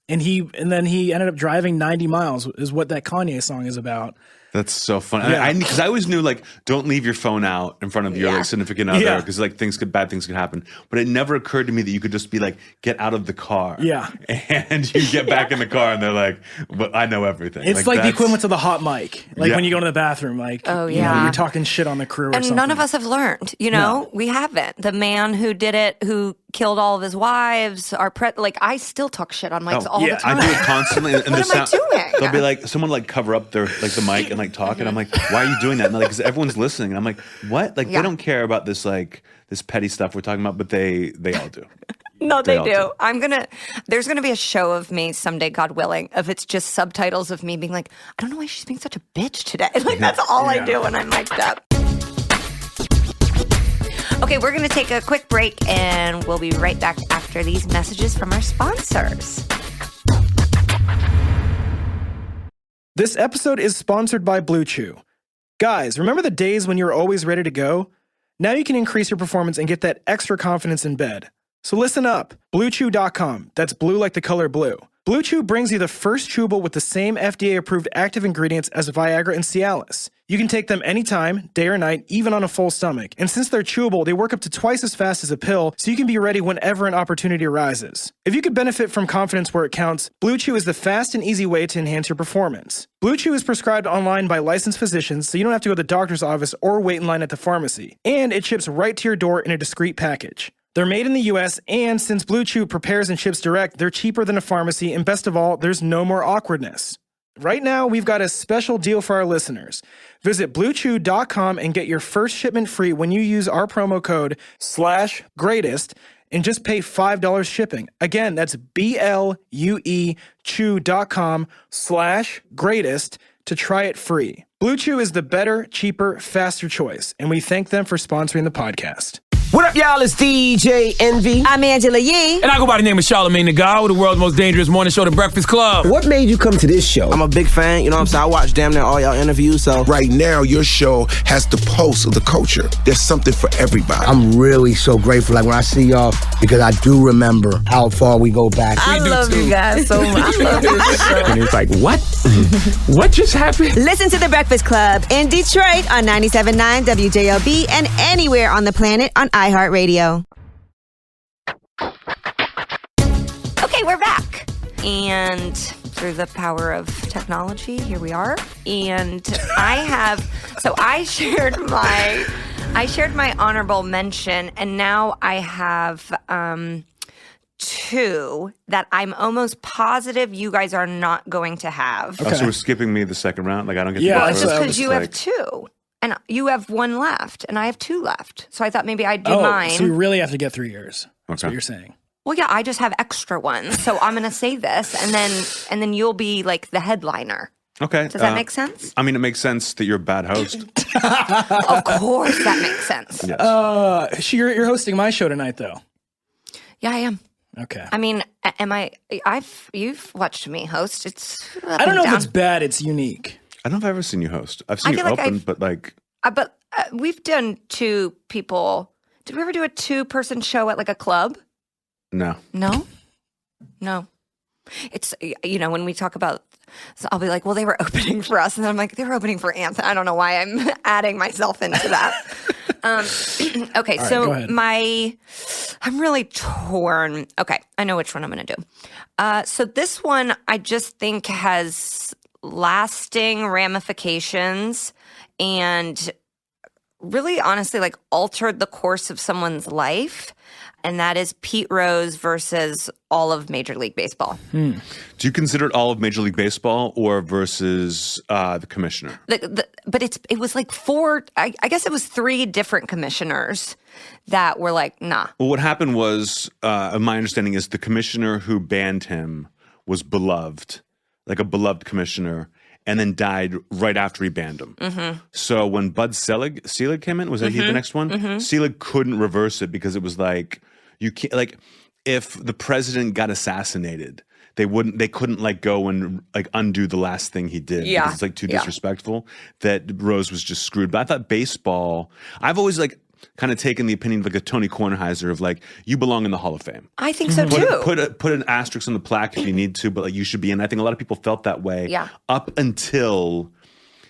And then he ended up driving 90 miles is what that Kanye song is about. That's so funny. Because I always knew, don't leave your phone out in front of your significant other, because bad things could happen. But it never occurred to me that you could just be get out of the car. Yeah. And you get back in the car and they're like, well, I know everything. It's the equivalent to the hot mic. When you go to the bathroom, you're talking shit on the crew or something. And none of us have learned, No. We haven't. The man who did it, who killed all of his wives, I still talk shit on mics all the time. I do it constantly. And what am I doing? They'll be someone cover up their the mic and talk, and I'm like, why are you doing that? And because everyone's listening, and I'm like, what? They don't care about this this petty stuff we're talking about, but they all do. No, they do. There's gonna be a show of me someday, God willing, of it's just subtitles of me being like, I don't know why she's being such a bitch today. That's all I do when I'm mic'd up. Okay, we're gonna take a quick break, and we'll be right back after these messages from our sponsors. This episode is sponsored by Blue Chew. Guys, remember the days when you were always ready to go? Now you can increase your performance and get that extra confidence in bed. So listen up. BlueChew.com. That's blue like the color blue. Blue Chew brings you the first chewable with the same FDA-approved active ingredients as Viagra and Cialis. You can take them anytime, day or night, even on a full stomach. And since they're chewable, they work up to twice as fast as a pill, so you can be ready whenever an opportunity arises. If you could benefit from confidence where it counts, Blue Chew is the fast and easy way to enhance your performance. Blue Chew is prescribed online by licensed physicians, so you don't have to go to the doctor's office or wait in line at the pharmacy. And it ships right to your door in a discreet package. They're made in the U.S., and since Blue Chew prepares and ships direct, they're cheaper than a pharmacy, and best of all, there's no more awkwardness. Right now, we've got a special deal for our listeners. Visit BlueChew.com and get your first shipment free when you use our promo code /greatest and just pay $5 shipping. Again, that's BLUE Chew.com /greatest to try it free. Blue Chew is the better, cheaper, faster choice, and we thank them for sponsoring the podcast. What up, y'all? It's DJ Envy. I'm Angela Yee. And I go by the name of Charlamagne the God, with the world's most dangerous morning show, The Breakfast Club. What made you come to this show? I'm a big fan, you know what I'm saying? I watch damn near all y'all interviews, so. Right now, your show has the pulse of the culture. There's something for everybody. I'm really so grateful, when I see y'all, because I do remember how far we go back. I love you guys so much. I love this show. And it's like, what? What just happened? Listen to The Breakfast Club in Detroit on 97.9 WJLB and anywhere on the planet on iHeartRadio. Okay, we're back. And through the power of technology, here we are. And I shared my honorable mention, and now I have two that I'm almost positive you guys are not going to have. Okay. So we're skipping me the second round? I don't get to go it's first? just because you have two. And you have one left, and I have two left. So I thought maybe I'd do mine. So you really have to get 3 years. That's what you're saying. Well, yeah, I just have extra ones. So I'm going to say this, and then you'll be like the headliner. Okay. Does that make sense? I mean, it makes sense that you're a bad host. Of course that makes sense. Yes. You're hosting my show tonight, though. Yeah, I am. Okay. I mean, you've watched me host. It's I don't know if it's bad. It's unique. I don't know if I've ever seen you host. I've seen you open, but we've done 2 people. Did we ever do a 2-person show at like a club? No. It's, when we talk about, so I'll be like, well, they were opening for us. And then I'm like, they were opening for Anthony. I don't know why I'm adding myself into that. Okay, right, so go ahead. I'm really torn. Okay, I know which one I'm going to do. So this one I just think has lasting ramifications and really honestly like altered the course of someone's life. And that is Pete Rose versus all of Major League Baseball. Do you consider it all of Major League Baseball or versus the commissioner? But it was like 4, I guess it was 3 different commissioners that were like, nah. Well, what happened was, my understanding is the commissioner who banned him was beloved, like a beloved commissioner, and then died right after he banned him. Mm-hmm. So when Bud Selig came in, was that he the next one? Mm-hmm. Selig couldn't reverse it because it was like, you can't, like, if the president got assassinated, they couldn't like go and like undo the last thing he did because it's like too disrespectful. That Rose was just screwed. But I thought baseball, I've always like kind of taken the opinion of like a Tony Kornheiser of like, you belong in the Hall of Fame. I think so too. Put an asterisk on the plaque if you need to, but like you should be in. I think a lot of people felt that way up until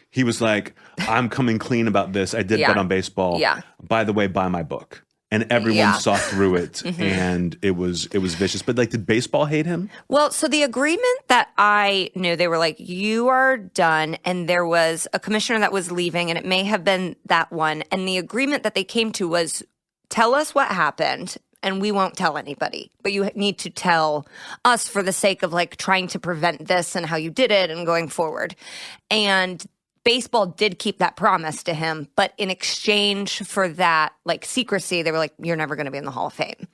he was like, I'm coming clean about this. I did bet on baseball. Yeah. By the way, buy my book. And everyone saw through it, and it was vicious. But like, did baseball hate him? Well, so the agreement that I knew, they were like, you are done, and there was a commissioner that was leaving, and it may have been that one. And the agreement that they came to was, tell us what happened, and we won't tell anybody. But you need to tell us for the sake of like trying to prevent this and how you did it and going forward. And baseball did keep that promise to him, but in exchange for that, like secrecy, they were like, you're never going to be in the Hall of Fame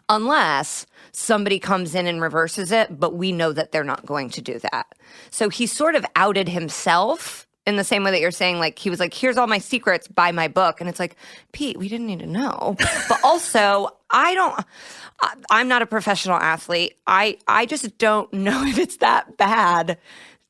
unless somebody comes in and reverses it, but we know that they're not going to do that. So he sort of outed himself in the same way that you're saying, like, he was like, here's all my secrets, buy my book. And it's like, Pete, we didn't need to know. But also, I'm not a professional athlete. I just don't know if it's that bad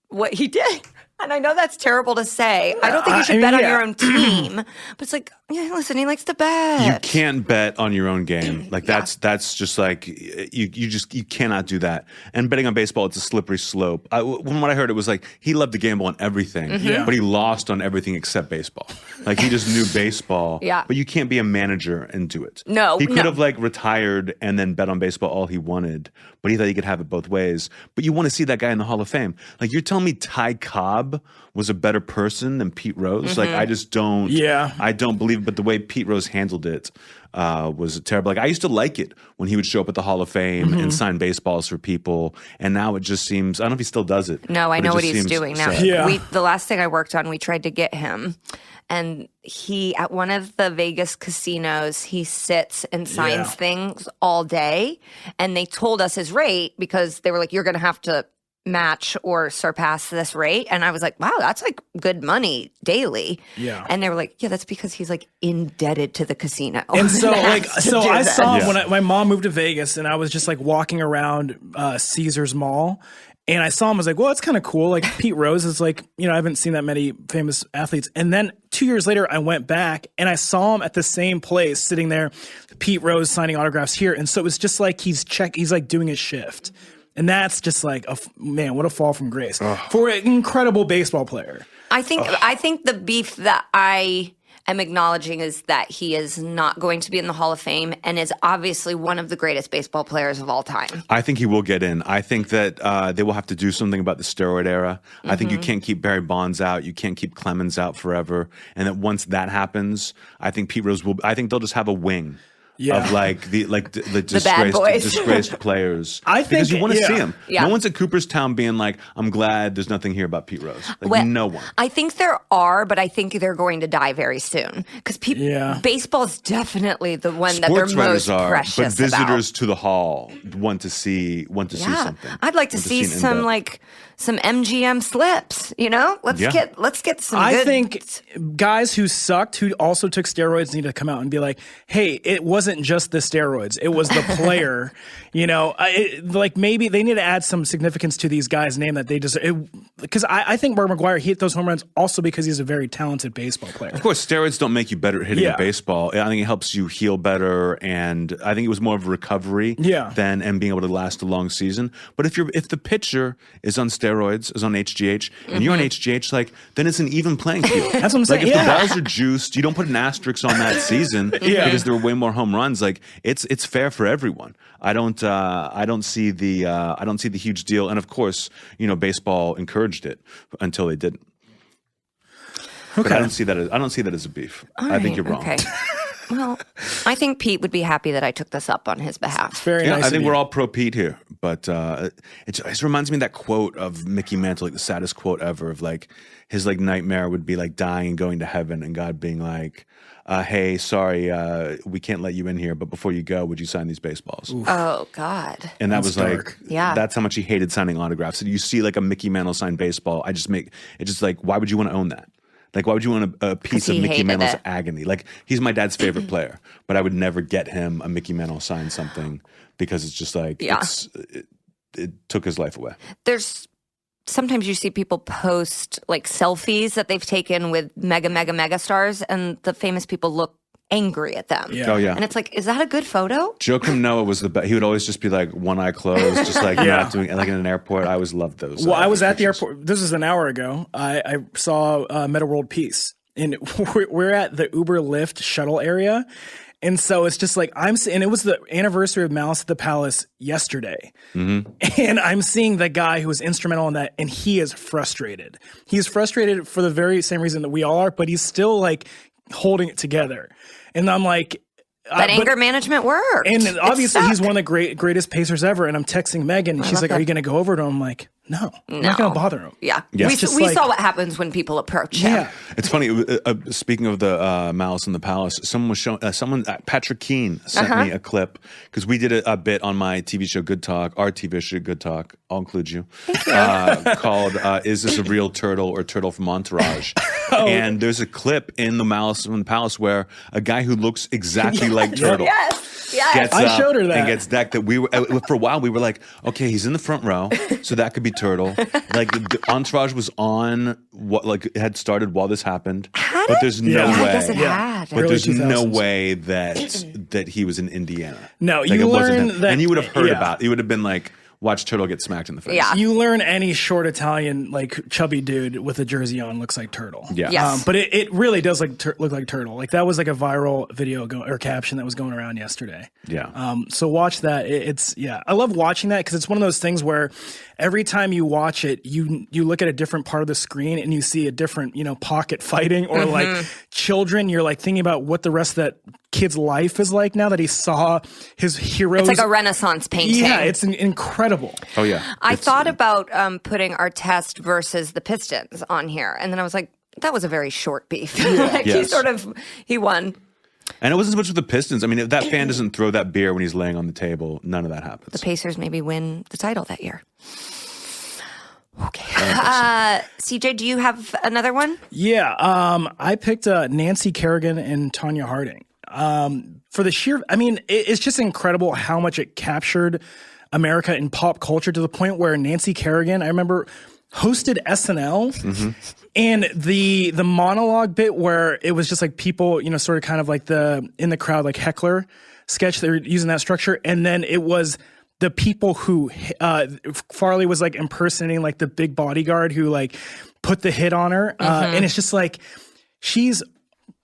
what he did. And I know that's terrible to say. I don't think you should bet on your own team. But it's like, listen, he likes to bet. You can't bet on your own game. Like that's just like you cannot do that. And betting on baseball, it's a slippery slope. From what I heard, it was like he loved to gamble on everything, but he lost on everything except baseball. Like he just knew baseball. Yeah. But you can't be a manager and do it. No. He could have like retired and then bet on baseball all he wanted, but he thought he could have it both ways. But you want to see that guy in the Hall of Fame. Like you're telling me Ty Cobb was a better person than Pete Rose? Like I just don't. Yeah. I don't believe. But the way Pete Rose handled it was terrible. Like I used to like it when he would show up at the Hall of Fame and sign baseballs for people, and now it just seems. I don't know if he still does it. No, I know what he's doing now. The last thing I worked on, we tried to get him. And he, at one of the Vegas casinos, he sits and signs things all day. And they told us his rate because they were like, you're going to have to match or surpass this rate. And I was like, wow, that's like good money daily. Yeah. And they were like, yeah, that's because he's like indebted to the casino. And so I saw him when my mom moved to Vegas, and I was just like walking around Caesars Mall. And I saw him, I was like, well, it's kind of cool. Like Pete Rose is like, I haven't seen that many famous athletes. And then 2 years later, I went back and I saw him at the same place sitting there, Pete Rose signing autographs here. And so it was just like he's like doing his shift. And that's just like, man, what a fall from grace for an incredible baseball player. I think the beef that I am acknowledging is that he is not going to be in the Hall of Fame and is obviously one of the greatest baseball players of all time. I think he will get in. I think that they will have to do something about the steroid era. I think you can't keep Barry Bonds out. You can't keep Clemens out forever. And that once that happens, I think Pete Rose will. I think they'll just have a wing. Of like the disgraced players. I think because you want to see him. Yeah. No one's at Cooperstown being like, "I'm glad there's nothing here about Pete Rose." Like no one. I think there are, but I think they're going to die very soon because baseball is definitely the one Sports that they're most precious but visitors to the hall want to see something. I'd like to see some like some MGM slips, you know? Let's get some I good... think guys who sucked, who also took steroids, need to come out and be like, hey, it wasn't just the steroids. It was the player. You know, maybe they need to add some significance to these guys' name that they deserve. Because I think Mark McGwire hit those home runs also because he's a very talented baseball player. Of course, steroids don't make you better at hitting a baseball. I think it helps you heal better, and I think it was more of a recovery than being able to last a long season. But if the pitcher is on steroids, is on HGH, and you're on HGH, then it's an even playing field. That's what I'm saying. If the balls are juiced, you don't put an asterisk on that season because there were way more home runs. It's fair for everyone. I don't see the huge deal. And of course, baseball encouraged it until they didn't. Okay. But I don't see that as a beef. I think you're wrong. Okay. Well, I think Pete would be happy that I took this up on his behalf. Very nice. I think we're all pro Pete here, but it just reminds me of that quote of Mickey Mantle, the saddest quote ever, of his nightmare would be dying and going to heaven, and God being like, "Hey, sorry, we can't let you in here, but before you go, would you sign these baseballs?" Oof. Oh God! And that was dark. That's how much he hated signing autographs. And you see a Mickey Mantle signed baseball, why would you want to own that? Why would you want a piece of Mickey Mantle's agony? He's my dad's favorite player, but I would never get him a Mickey Mantle signed something because it's just it took his life away. Sometimes you see people post selfies that they've taken with mega stars, and the famous people look angry at them. Yeah. Oh, yeah. And it's is that a good photo? Joakim Noah was the best. He would always just be one eye closed, just not doing in an airport. I always loved those. Well, I was at the airport. This was an hour ago. I saw Meta World Peace, and we're at the Uber Lyft shuttle area. And so it's just and it was the anniversary of Malice at the Palace yesterday. Mm-hmm. And I'm seeing the guy who was instrumental in that, and he is frustrated. He's frustrated for the very same reason that we all are, but he's still holding it together. And I'm like, that anger management worked. And obviously he's one of the greatest Pacers ever. And I'm texting Megan, and she's like, are you going to go over to him? I'm like, no, I'm not going to bother him. Yeah. We saw what happens when people approach him. Yeah. It's funny. Speaking of the Malice in the Palace, someone was showing, Patrick Keane sent me a clip because we did a bit on my TV show Good Talk, our TV show Good Talk, I'll include you, called Is This a Real Turtle or Turtle from Entourage? And there's a clip in the Malice in the Palace where a guy who looks exactly like Turtle. Yes. I showed her that. And gets decked. That we were for a while. We were like, okay, he's in the front row, so that could be Turtle. The Entourage was on it had started while this happened. But there's no way. I guess it had. But there's no way that he was in Indiana. No, you learn that, and you would have heard about. You would have been like, watch Turtle get smacked in the face. Yeah. You learn any short Italian, chubby dude with a jersey on looks like Turtle. Yeah. Yes. But it really does look like Turtle. That was a viral video or caption that was going around yesterday. Yeah. So watch that. I love watching that because it's one of those things where every time you watch it, you look at a different part of the screen and you see a different, pocket fighting or children. You're thinking about what the rest of that kid's life is like now that he saw his heroes. It's like a Renaissance painting. Yeah, it's incredible. Oh, yeah. I thought about putting our test versus the Pistons on here, and then I was like, that was a very short beef. He won. And it wasn't so much with the Pistons. I mean, if that fan doesn't throw that beer when he's laying on the table, none of that happens. The Pacers maybe win the title that year. Okay. CJ, do you have another one? Yeah. I picked Nancy Kerrigan and Tanya Harding. For the sheer, it's just incredible how much it captured America in pop culture to the point where Nancy Kerrigan, I remember, hosted SNL, and the monologue bit where it was just people, sort of kind of the in the crowd heckler sketch. They were using that structure, and then it was the people who Farley was impersonating the big bodyguard who put the hit on her, and it's just she's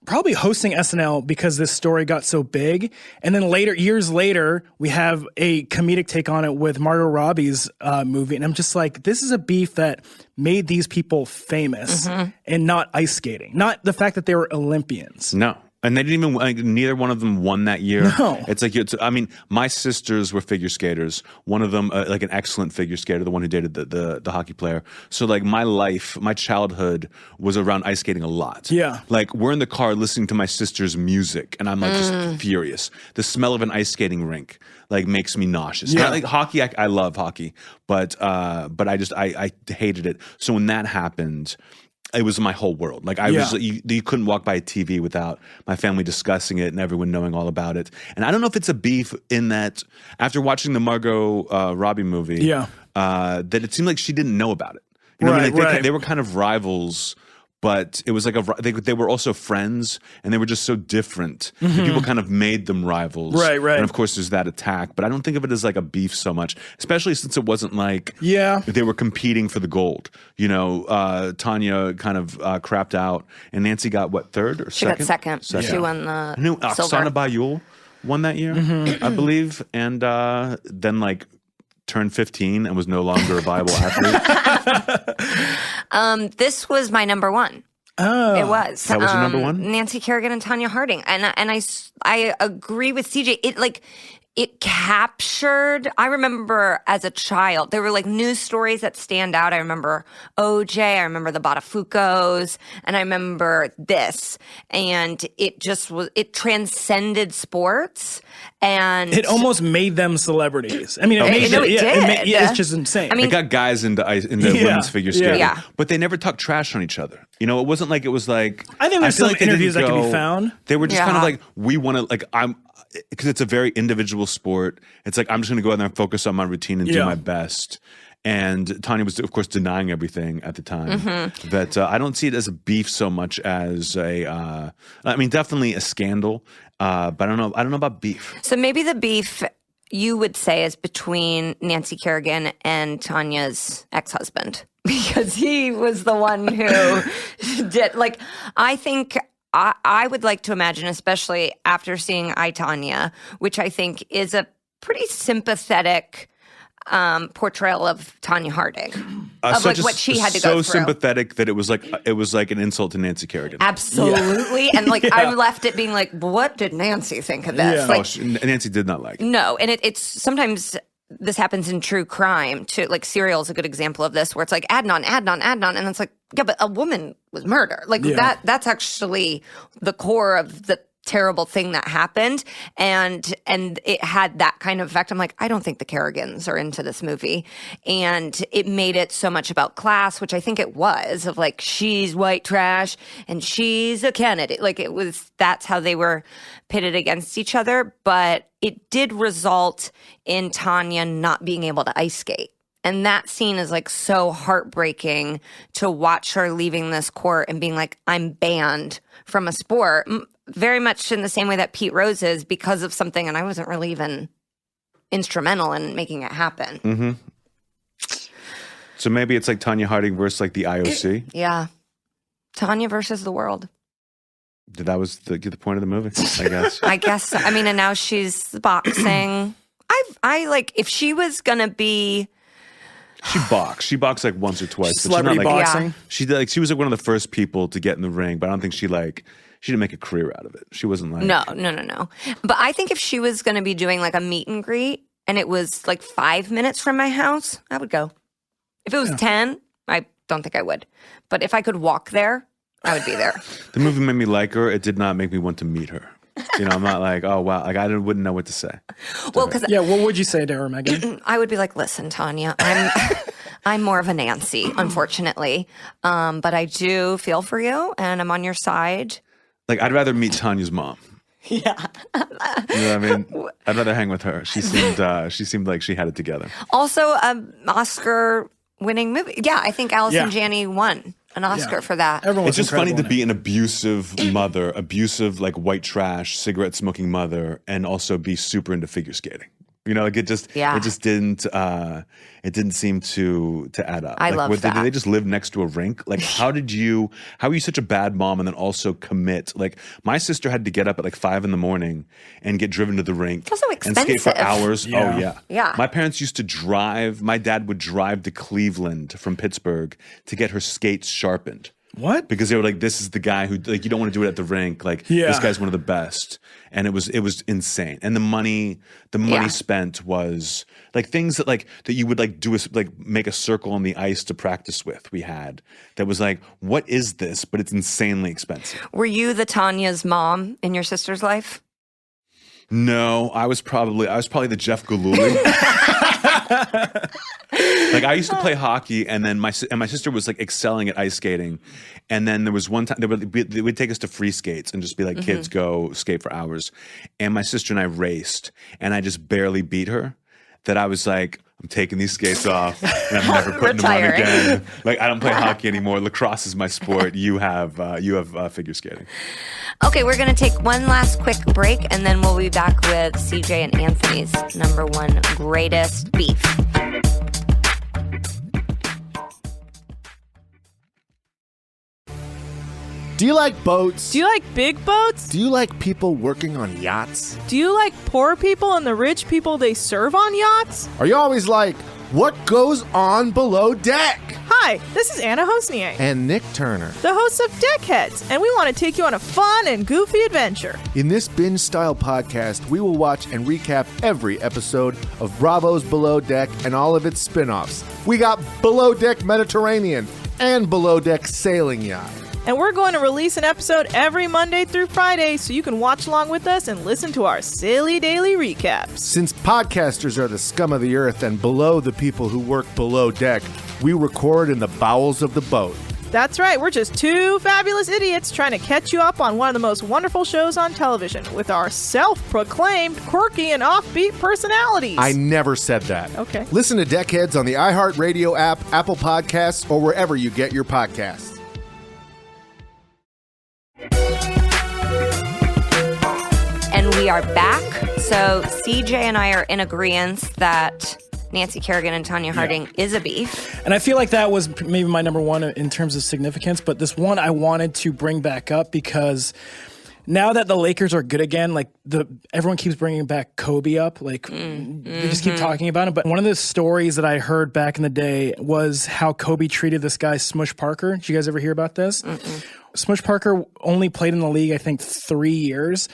probably hosting SNL because this story got so big. And then years later, we have a comedic take on it with Margot Robbie's movie. And I'm just this is a beef that made these people famous and not ice skating. Not the fact that they were Olympians. No. And they didn't even, like, neither one of them won that year. No. It's like, I mean, my sisters were figure skaters. One of them, like an excellent figure skater, the one who dated the hockey player. So like my childhood was around ice skating a lot. Yeah. Like we're in the car listening to my sister's music and I'm like just furious. The smell of an ice skating rink like makes me nauseous. Yeah. Not like hockey, I love hockey, but I hated it. So when that happened, it was my whole world. Like you couldn't walk by a TV without my family discussing it and everyone knowing all about it. And I don't know if it's a beef in that after watching the Margot Robbie movie, that it seemed like she didn't know about it. You know what I mean? Like they were kind of rivals, but it was like they were also friends, and they were just so different. Mm-hmm. People kind of made them rivals. Right. And of course, there's that attack, but I don't think of it as like a beef so much, especially since it wasn't like they were competing for the gold. You know, Tanya kind of crapped out, and Nancy got what, third or second? She got second. She won the Oksana Bayul won that year, I believe, and then like turned 15 and was no longer a viable athlete. This was my number one. Oh, it was. That was your number one? Nancy Kerrigan and Tanya Harding. And I agree with CJ. It captured, I remember as a child, there were like news stories that stand out. I remember OJ, I remember the Botafucos, and I remember this. And it transcended sports. And it almost made them celebrities. I mean, it did. It's just insane. I mean, it got guys into women's figure skating, but they never talked trash on each other. You know, it wasn't like it was like. I think there's some interviews that can be found. They were just kind of like, we want to, like, because it's a very individual sport. It's like, I'm just going to go out there and focus on my routine and do my best. And Tanya was, of course, denying everything at the time. Mm-hmm. But I don't see it as a beef so much as definitely a scandal. But I don't know about beef. So maybe the beef you would say is between Nancy Kerrigan and Tanya's ex-husband, because he was the one who did. Like, I think. I would like to imagine, especially after seeing I, Tanya, which I think is a pretty sympathetic portrayal of Tanya Harding, of like what she had to go through. So sympathetic that it was like an insult to Nancy Kerrigan. Absolutely, and like I left it being like, what did Nancy think of this? Yeah. Like, Nancy did not like it. No, and it's sometimes. This happens in true crime too. Like Serial is a good example of this, where it's like add on, and it's like, yeah, but a woman was murdered. Like that's actually the core of the terrible thing that happened, and it had that kind of effect. I'm like, I don't think the Kerrigans are into this movie, and it made it so much about class, which I think it was, of like, she's white trash and she's a candidate. Like that's how they were pitted against each other, but it did result in Tanya not being able to ice skate. And that scene is like so heartbreaking to watch her leaving this court and being like, I'm banned from a sport, very much in the same way that Pete Rose is, because of something, and I wasn't really even instrumental in making it happen. Mm-hmm. So maybe it's like Tanya Harding versus like the IOC? Yeah. Tanya versus the world. That was the point of the movie, I guess. I guess so. I mean, and now she's boxing. I like, if she was gonna be. She boxed like once or twice. Celebrity boxing. Yeah. She was like one of the first people to get in the ring, but I don't think she didn't make a career out of it. She wasn't like. No. But I think if she was gonna be doing like a meet and greet and it was like 5 minutes from my house, I would go. If it was 10, I don't think I would. But if I could walk there, I would be there. The movie made me like her. It did not make me want to meet her. You know, I'm not like, oh, wow. Like, I wouldn't know what to say. Well, because what would you say to her, Megan? I would be like, listen, Tanya, I'm more of a Nancy, unfortunately. But I do feel for you, and I'm on your side. Like, I'd rather meet Tanya's mom. Yeah. You know what I mean? I'd rather hang with her. She seemed like she had it together. Also, Oscar-winning movie. Yeah, I think Allison Janney won an Oscar for that. It's just funny to be an abusive mother, abusive, like, white trash, cigarette smoking mother, and also be super into figure skating. You know, like it just didn't seem to add up. I love that. Did they just live next to a rink? Like, how are you such a bad mom and then also commit? Like, my sister had to get up at like 5 a.m. and get driven to the rink. It's also expensive. And skate for hours. Yeah. Oh, yeah. Yeah. My parents used to drive. My dad would drive to Cleveland from Pittsburgh to get her skates sharpened. What? Because they were like, this is the guy who, like, you don't want to do it at the rink. Like, this guy's one of the best. And it was insane. And the money spent was like things that you would like do make a circle on the ice to practice with. We had that was like, what is this? But it's insanely expensive. Were you the Tanya's mom in your sister's life? No, I was probably the Jeff Gillooly. Like, I used to play hockey, and then my sister was like excelling at ice skating, and then there was one time they would take us to free skates and just be like, kids go skate for hours, and my sister and I raced, and I just barely beat her. That I was like, I'm taking these skates off, and I'm never putting them on again. Like, I don't play hockey anymore. Lacrosse is my sport. You have figure skating. Okay, we're going to take one last quick break, and then we'll be back with CJ and Anthony's number one greatest beef. Do you like boats? Do you like big boats? Do you like people working on yachts? Do you like poor people and the rich people they serve on yachts? Are you always like, what goes on below deck? Hi, this is Anna Hosnier. And Nick Turner. The hosts of Deckheads, and we want to take you on a fun and goofy adventure. In this binge-style podcast, we will watch and recap every episode of Bravo's Below Deck and all of its spin-offs. We got Below Deck Mediterranean and Below Deck Sailing Yacht. And we're going to release an episode every Monday through Friday so you can watch along with us and listen to our silly daily recaps. Since podcasters are the scum of the earth and below the people who work below deck, we record in the bowels of the boat. That's right, we're just two fabulous idiots trying to catch you up on one of the most wonderful shows on television with our self-proclaimed quirky and offbeat personalities. I never said that. Okay. Listen to Deckheads on the iHeartRadio app, Apple Podcasts, or wherever you get your podcasts. And we are back. So CJ and I are in agreement that Nancy Kerrigan and Tanya Harding is a beef. And I feel like that was maybe my number one in terms of significance. But this one I wanted to bring back up because now that the Lakers are good again, like everyone keeps bringing back Kobe up. Like they just keep talking about him. But one of the stories that I heard back in the day was how Kobe treated this guy, Smush Parker. Did you guys ever hear about this? Smush Parker only played in the league, I think, 3 years.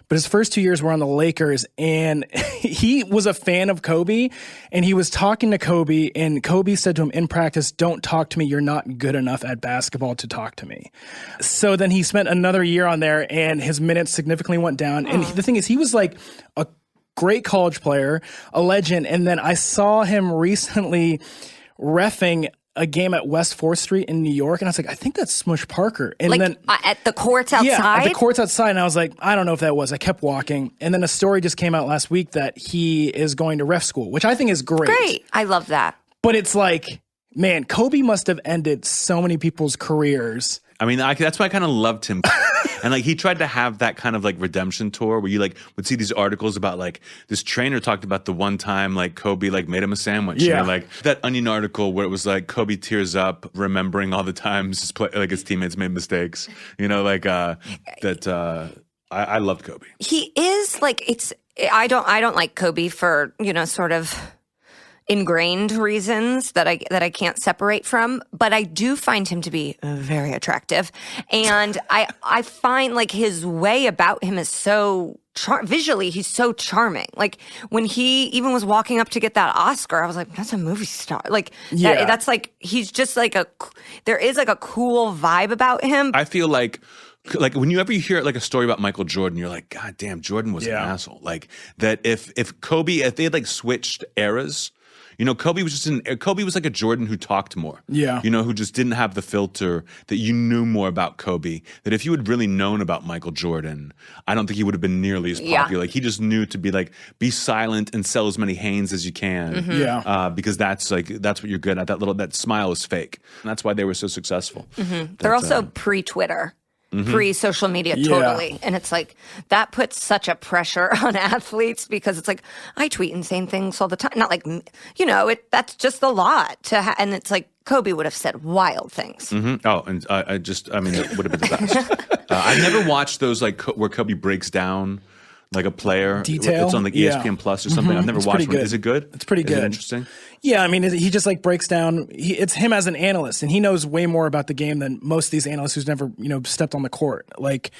But his first 2 years were on the Lakers, and he was a fan of Kobe, and he was talking to Kobe, and Kobe said to him in practice, "Don't talk to me. You're not good enough at basketball to talk to me." So then he spent another year on there, and his minutes significantly went down. And the thing is, he was like a great college player, a legend, and then I saw him recently reffing a game at West 4th Street in New York, and I was like, I think that's Smush Parker. And like, then at the courts outside? Yeah, at the courts outside, and I was like, I don't know if that was. I kept walking, and then a story just came out last week that he is going to ref school, which I think is great. Great. I love that. But it's like, man, Kobe must have ended so many people's careers. I mean, that's why I kind of loved him. And like, he tried to have that kind of like redemption tour where you like would see these articles about like this trainer talked about the one time like Kobe like made him a sandwich. Yeah. You know, like that Onion article where it was like Kobe tears up remembering all the times his teammates made mistakes. You know, like I loved Kobe. He is like, I don't like Kobe for, sort of ingrained reasons that I can't separate from, but I do find him to be very attractive. And I find like his way about him is so visually, he's so charming. Like when he even was walking up to get that Oscar, I was like, that's a movie star. Like that's like, he's just like there is like a cool vibe about him. I feel like whenever you hear like a story about Michael Jordan, you're like, God damn, Jordan was an asshole. Like that if they had like switched eras, Kobe was like a Jordan who talked more. Yeah. Who just didn't have the filter that you knew more about Kobe. That if you had really known about Michael Jordan, I don't think he would have been nearly as popular. Yeah. Like he just knew to be silent and sell as many Hanes as you can. Mm-hmm. Yeah. Because that's what you're good at. That smile is fake. And that's why they were so successful. Mm-hmm. They're also pre-Twitter. Pre-social media, totally. And it's like, that puts such a pressure on athletes because it's like, I tweet insane things all the time. Not like, that's just a lot and it's like, Kobe would have said wild things. Mm-hmm. Oh, and it would have been the best. I never watched those like where Kobe breaks down like a player detail. It's on like ESPN Plus or something. I've never watched one. Is it good? It's pretty good. Is it interesting? Yeah, I mean, he just like breaks down. It's him as an analyst, and he knows way more about the game than most of these analysts who's never stepped on the court. Like,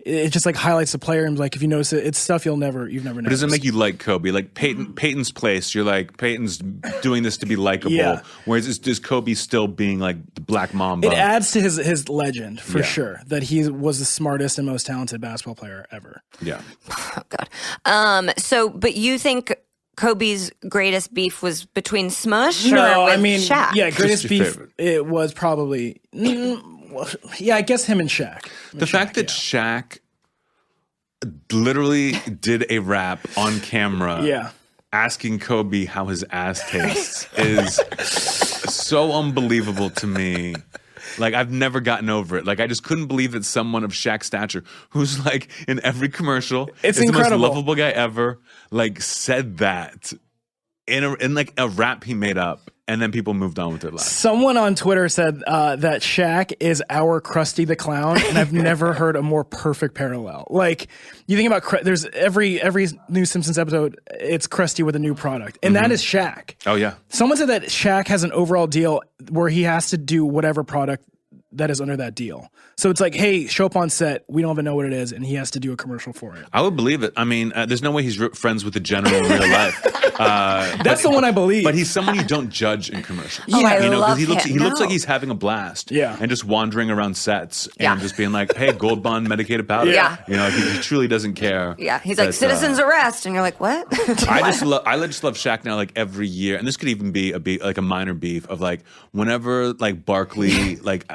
it just like highlights the player, and like if you notice it, it's stuff you've never noticed. But does it make you like Kobe? Like Peyton's place, you're like Peyton's doing this to be likable. Yeah. Whereas is Kobe still being like the Black Mamba? It adds to his legend for sure that he was the smartest and most talented basketball player ever. Yeah. Oh God. But you think Kobe's greatest beef was between Smush or with Shaq? Yeah, greatest beef. It was probably. Yeah, I guess him and Shaq. The fact that Shaq literally did a rap on camera asking Kobe how his ass tastes is so unbelievable to me. Like, I've never gotten over it. Like, I just couldn't believe that someone of Shaq's stature, who's like in every commercial, it's the incredible. most lovable guy ever, like said that in like a rap he made up. And then people moved on with their lives. Someone on Twitter said that Shaq is our Krusty the Clown, and I've never heard a more perfect parallel. Like, you think about there's every new Simpsons episode, it's Krusty with a new product, and that is Shaq. Oh yeah. Someone said that Shaq has an overall deal where he has to do whatever product that is under that deal. So it's like, hey, show up on set. We don't even know what it is, and he has to do a commercial for it. I would believe it. I mean, there's no way he's friends with the general in real life. That's the one I believe. But he's someone you don't judge in commercials. Yeah, I love he looks, him. he looks like he's having a blast. Yeah. And just wandering around sets and just being like, hey, Gold Bond medicated powder. Yeah. You know, he truly doesn't care. Yeah. He's like, citizens arrest. And you're like, what? I just love Shaq now, like every year. And this could even be like a minor beef of like whenever like Barkley like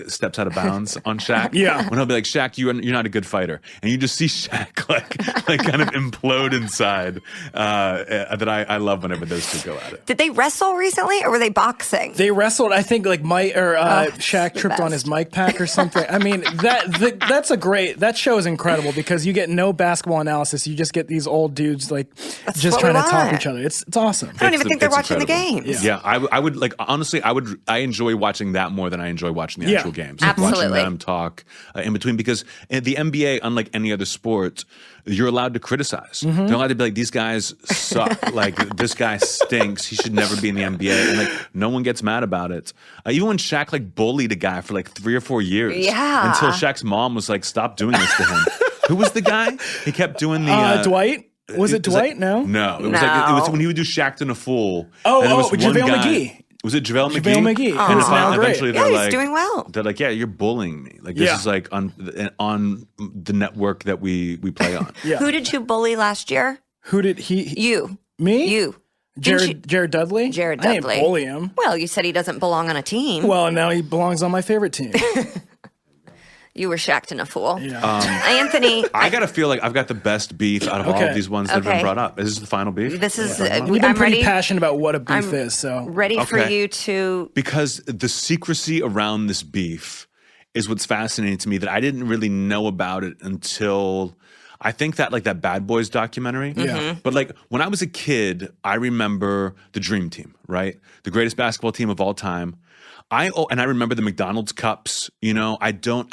steps out of bounds on Shaq. Yeah. When he'll be like, Shaq, you're not a good fighter. And you just see Shaq like kind of implode inside. That I love whenever those two go at it. Did they wrestle recently or were they boxing? They wrestled. I think like Shaq tripped on his mic pack or something. I mean, that show is incredible because you get no basketball analysis. You just get these old dudes like just trying to talk to each other. It's awesome. I don't even think they're watching incredible. the games. Yeah, I would like honestly. I enjoy watching that more than I enjoy watching the actual games. Like absolutely. Watching them talk in between because in the NBA, unlike any other sport, you're allowed to criticize. They're allowed to be like, these guys suck. Like, this guy stinks. He should never be in the NBA. And like, no one gets mad about it. Even when Shaq like bullied a guy for like 3 or 4 years. Yeah. Until Shaq's mom was like, stop doing this to him. Who was the guy? He kept doing the Dwight. Was it Dwight? Like, no. It was when he would do Shaq to a fool. JaVale McGee. Was it JaVale McGee? JaVale McGee. And now eventually great. they're he's like, doing well. They're like, yeah, you're bullying me. Like this is like on the network that we play on. Yeah. Who did you bully last year? Who did he? You. Me? You. Jared Dudley? Jared Dudley. I didn't bully him. Well, you said he doesn't belong on a team. Well, now he belongs on my favorite team. You were Shaq and a fool. Yeah. Anthony. I gotta feel like I've got the best beef out of all of these ones that have been brought up. Is this the final beef? This is. We've been pretty passionate about what a beef is. So ready for you to. Because the secrecy around this beef is what's fascinating to me that I didn't really know about it until I think that like that Bad Boys documentary. Yeah. But like when I was a kid, I remember the Dream Team, right? The greatest basketball team of all time. I remember the McDonald's cups, you know, I don't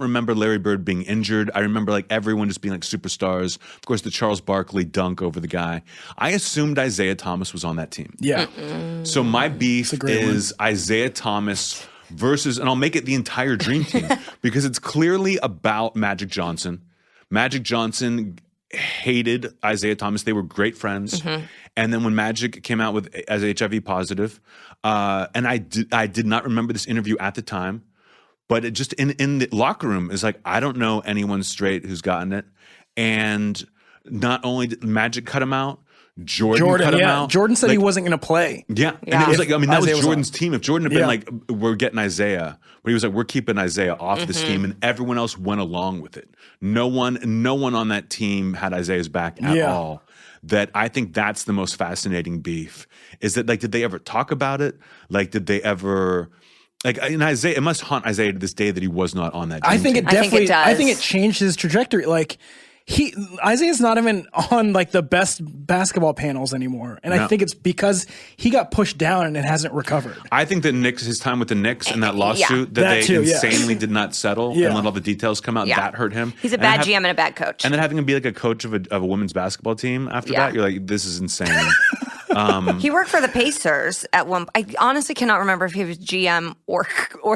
remember Larry Bird being injured. I remember like everyone just being like superstars. Of course, the Charles Barkley dunk over the guy. I assumed Isaiah Thomas was on that team. Yeah. So my beef is Isaiah Thomas versus, and I'll make it the entire Dream Team because it's clearly about Magic Johnson. Magic Johnson hated Isaiah Thomas. They were great friends. And then when Magic came out as HIV positive, and I did not remember this interview at the time, but it just in the locker room is like, I don't know anyone straight who's gotten it. And not only did Magic cut him out, Jordan cut him out. Jordan said he wasn't going to play. Yeah. And it was like, I mean, that was Jordan's team. If Jordan had been like, we're getting Isaiah, but he was like, we're keeping Isaiah off this team, and everyone else went along with it. No one on that team had Isaiah's back at all. That I think that's the most fascinating beef is that like, did they ever talk about it? Like, did they ever like in Isaiah? It must haunt Isaiah to this day that he was not on that team. I think it definitely. I think it changed his trajectory. Like Isaiah's not even on like the best basketball panels anymore. And I think it's because he got pushed down and it hasn't recovered. I think that his time with the Knicks and that lawsuit that they insanely did not settle and let all the details come out, that hurt him. He's a bad GM and a bad coach. And then having him be like a coach of a women's basketball team after that, you're like, this is insane. He worked for the Pacers at one. I honestly cannot remember if he was GM or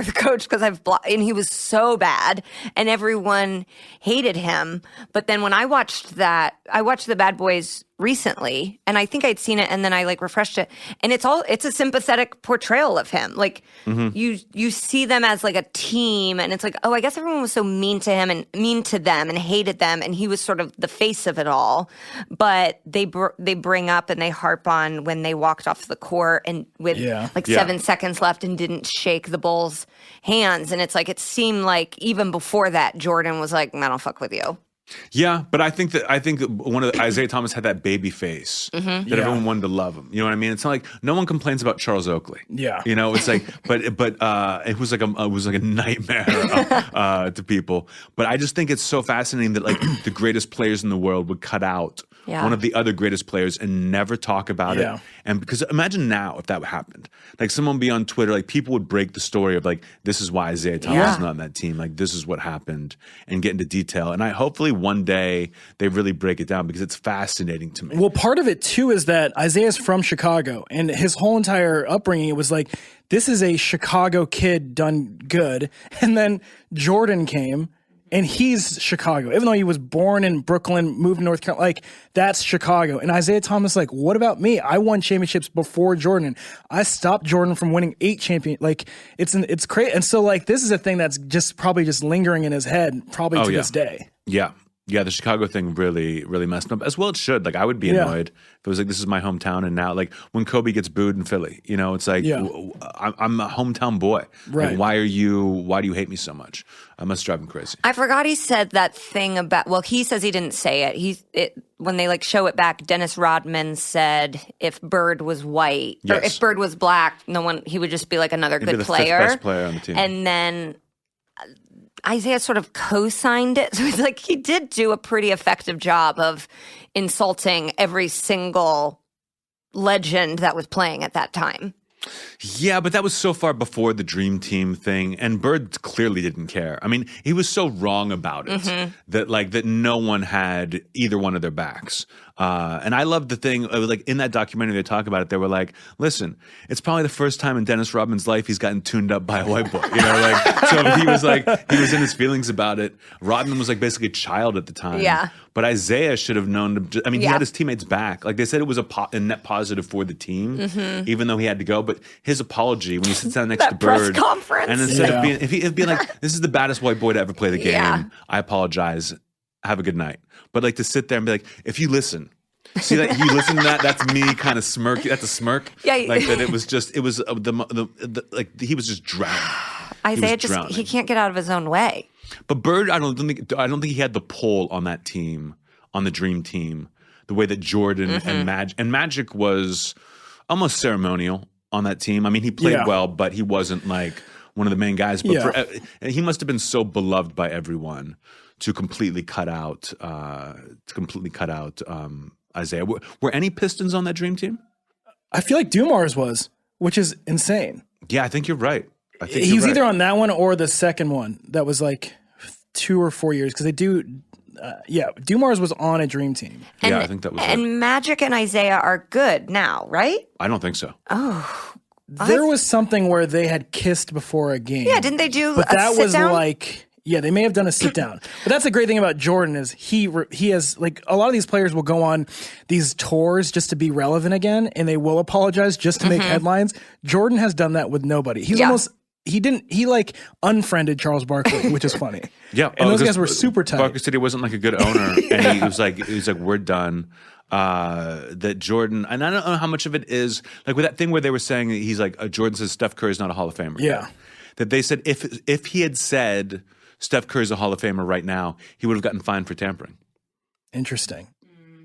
the coach because and he was so bad and everyone hated him. But then when I watched the Bad Boys recently, and I think I'd seen it, and then I like refreshed it, and it's a sympathetic portrayal of him. Like you see them as like a team, and it's like, oh, I guess everyone was so mean to him and mean to them and hated them, and he was sort of the face of it all. But they bring up and they harp on when they walked off the court and with 7 seconds left and didn't shake the Bulls' hands, and it's like it seemed like even before that, Jordan was like, I don't fuck with you. Yeah, but I think Isaiah Thomas had that baby face that everyone wanted to love him. You know what I mean? It's not like no one complains about Charles Oakley. Yeah, you know, it's like, but it was like a nightmare to people. But I just think it's so fascinating that like the greatest players in the world would cut out one of the other greatest players and never talk about it. And because imagine now if that happened, like someone would be on Twitter, like people would break the story of like, this is why Isaiah Thomas is not on that team. Like this is what happened and get into detail. And I hopefully one day they really break it down because it's fascinating to me. Well, part of it too is that Isaiah's from Chicago and his whole entire upbringing, it was like, this is a Chicago kid done good. And then Jordan came. And he's Chicago, even though he was born in Brooklyn, moved to North Carolina, like that's Chicago. And Isaiah Thomas, like, what about me? I won championships before Jordan. I stopped Jordan from winning 8 championships. Like it's crazy. And so like this is a thing that's probably just lingering in his head, probably to this day. Yeah. Yeah, the Chicago thing really, really messed up, as well it should. Like, I would be annoyed if it was like, this is my hometown, and now, like, when Kobe gets booed in Philly, you know, it's like, I'm a hometown boy. Right. Like, why do you hate me so much? I must drive him crazy. I forgot he said that thing about, well, he says he didn't say it. When they, like, show it back, Dennis Rodman said if Bird was white, or if Bird was black, he would just be, like, another good player. He'd be the 5th best player on the team. And then Isaiah sort of co-signed it. So it's like he did do a pretty effective job of insulting every single legend that was playing at that time. Yeah, but that was so far before the Dream Team thing, and Bird clearly didn't care. I mean, he was so wrong about it that no one had either one of their backs. And I love the thing, like in that documentary they talk about it, they were like, listen, it's probably the first time in Dennis Rodman's life he's gotten tuned up by a white boy. You know, like, so he was in his feelings about it. Rodman was like basically a child at the time. Yeah. But Isaiah should have known to, he had his teammates back. Like they said it was a net positive for the team, even though he had to go. But his apology when he sits down next to Bird, press conference. And instead of being, if he'd be like, this is the baddest white boy to ever play the game, I apologize. Have a good night. But like to sit there and be like, if you listen, see that you listen to that, that's me kind of smirk. That's a smirk. Yeah. Like that. He was just drowning. Isaiah he can't get out of his own way. But Bird, I don't think he had the pull on that team, on the Dream Team, the way that Jordan and Magic was almost ceremonial on that team. I mean, he played well, but he wasn't like one of the main guys. But he must have been so beloved by everyone to completely cut out Isaiah. Were any Pistons on that Dream Team? I feel like Dumars was, which is insane. Yeah, I think you're right. He was either on that one or the second one that was like 2 or 4 years because they do. Dumars was on a Dream Team. And, I think that was and Magic and Isaiah are good now, right? I don't think so. Oh. There was something where they had kissed before a game. Yeah, didn't they do but a that sit was down? Like, yeah, they may have done a sit down. But that's the great thing about Jordan is he has, like, a lot of these players will go on these tours just to be relevant again, and they will apologize just to make headlines. Jordan has done that with nobody. He like unfriended Charles Barkley, which is funny. Yeah. And those guys were super tight. Barkley said he wasn't like a good owner, and he was like, we're done. That Jordan, and I don't know how much of it is like with that thing where they were saying he's like Jordan says Steph Curry's not a Hall of Famer. Yeah. That they said if he had said Steph Curry's a Hall of Famer right now, he would have gotten fined for tampering. Interesting.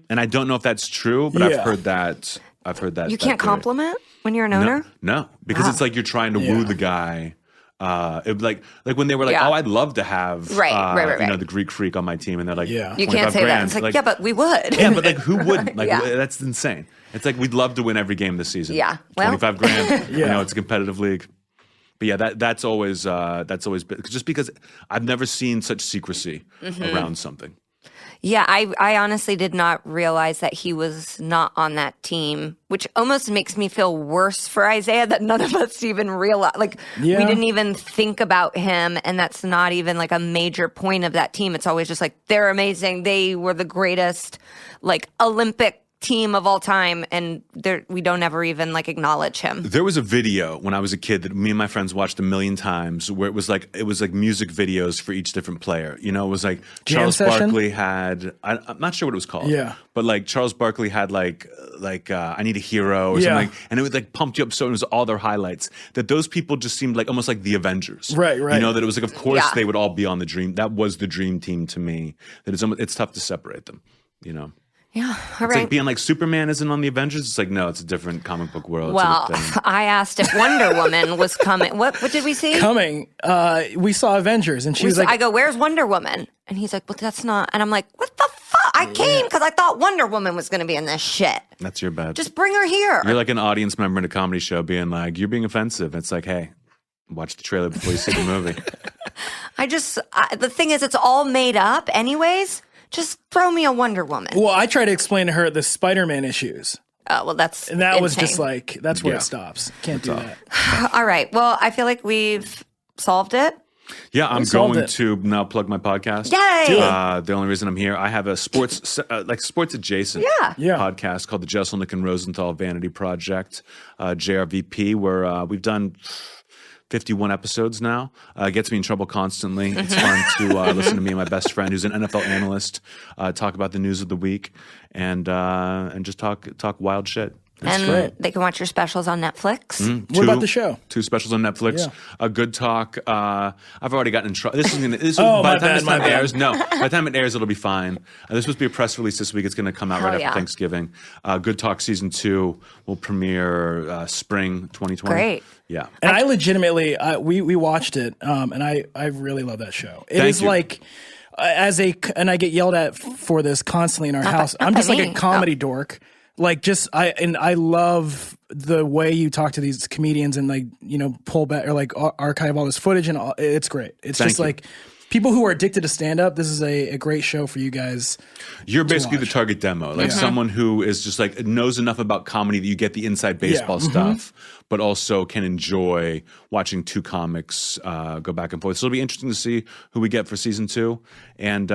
And I don't know if that's true, but I've heard that. You can't compliment when you're an owner? No, because it's like you're trying to woo the guy It like when they were like, oh, I'd love to have right. you know, the Greek freak on my team, and they're like, you can't say that. It's like, yeah, but we would. Yeah, but like, who wouldn't? Like, that's insane. It's like we'd love to win every game this season. Yeah, well, $25,000. You know, it's a competitive league. But yeah, that's always been, just because I've never seen such secrecy around something. Yeah, I honestly did not realize that he was not on that team, which almost makes me feel worse for Isaiah that none of us even realized. Like, we didn't even think about him, and that's not even like a major point of that team. It's always just like, they're amazing. They were the greatest, like, Olympic team of all time, and we don't ever even like acknowledge him. There was a video when I was a kid that me and my friends watched 1,000,000 times where it was like music videos for each different player. You know, it was like Charles Barkley had, I'm not sure what it was called. Yeah. But like Charles Barkley had like I Need a Hero or something, and it would like pumped you up, so it was all their highlights. That those people just seemed like almost like the Avengers. Right. You know, that it was like, of course they would all be on the dream. That was the dream team to me. That it's tough to separate them, you know. Yeah, all right. It's like being like Superman isn't on the Avengers. It's like, no, it's a different comic book world. Well, I asked if Wonder Woman was coming. What did we see? Coming. We saw Avengers, and she was like, I go, where's Wonder Woman? And he's like, well, that's not. And I'm like, what the fuck? I came because I thought Wonder Woman was going to be in this shit. That's your bad. Just bring her here. You're like an audience member in a comedy show being like, you're being offensive. It's like, hey, watch the trailer before you see the movie. The thing is, it's all made up anyways. Just throw me a Wonder Woman. Well, I tried to explain to her the Spider-Man issues. Oh, well, that's And that insane. was just like, that's where it stops. Can't do that. All right. Well, I feel like we've solved it. Yeah, I'm going to now plug my podcast. Yay! The only reason I'm here, I have a sports adjacent podcast called the Jeselnik and Rosenthal Vanity Project, JRVP, where we've done 51 episodes now. Gets me in trouble constantly. It's fun to listen to me and my best friend, who's an NFL analyst, talk about the news of the week and just talk wild shit. That's great. They can watch your specials on Netflix. What about the show? 2 specials on Netflix. Yeah. A Good Talk. I've already gotten in trouble. By the time this airs, by the time it airs, it'll be fine. There's supposed to be a press release this week. It's going to come out right after Thanksgiving. Good Talk Season 2 will premiere spring 2020. Great. Yeah. And I legitimately, we watched it, and I really love that show. It is like, and I get yelled at for this constantly in our house. I'm just like a comedy dork. Like I love the way you talk to these comedians and like, you know, pull back or like archive all this footage and it's great. It's just like people who are addicted to stand up. This is a great show for you guys. You're basically the target demo, like someone who is just like knows enough about comedy that you get the inside baseball stuff, but also can enjoy watching 2 comics go back and forth. So it'll be interesting to see who we get for season 2, and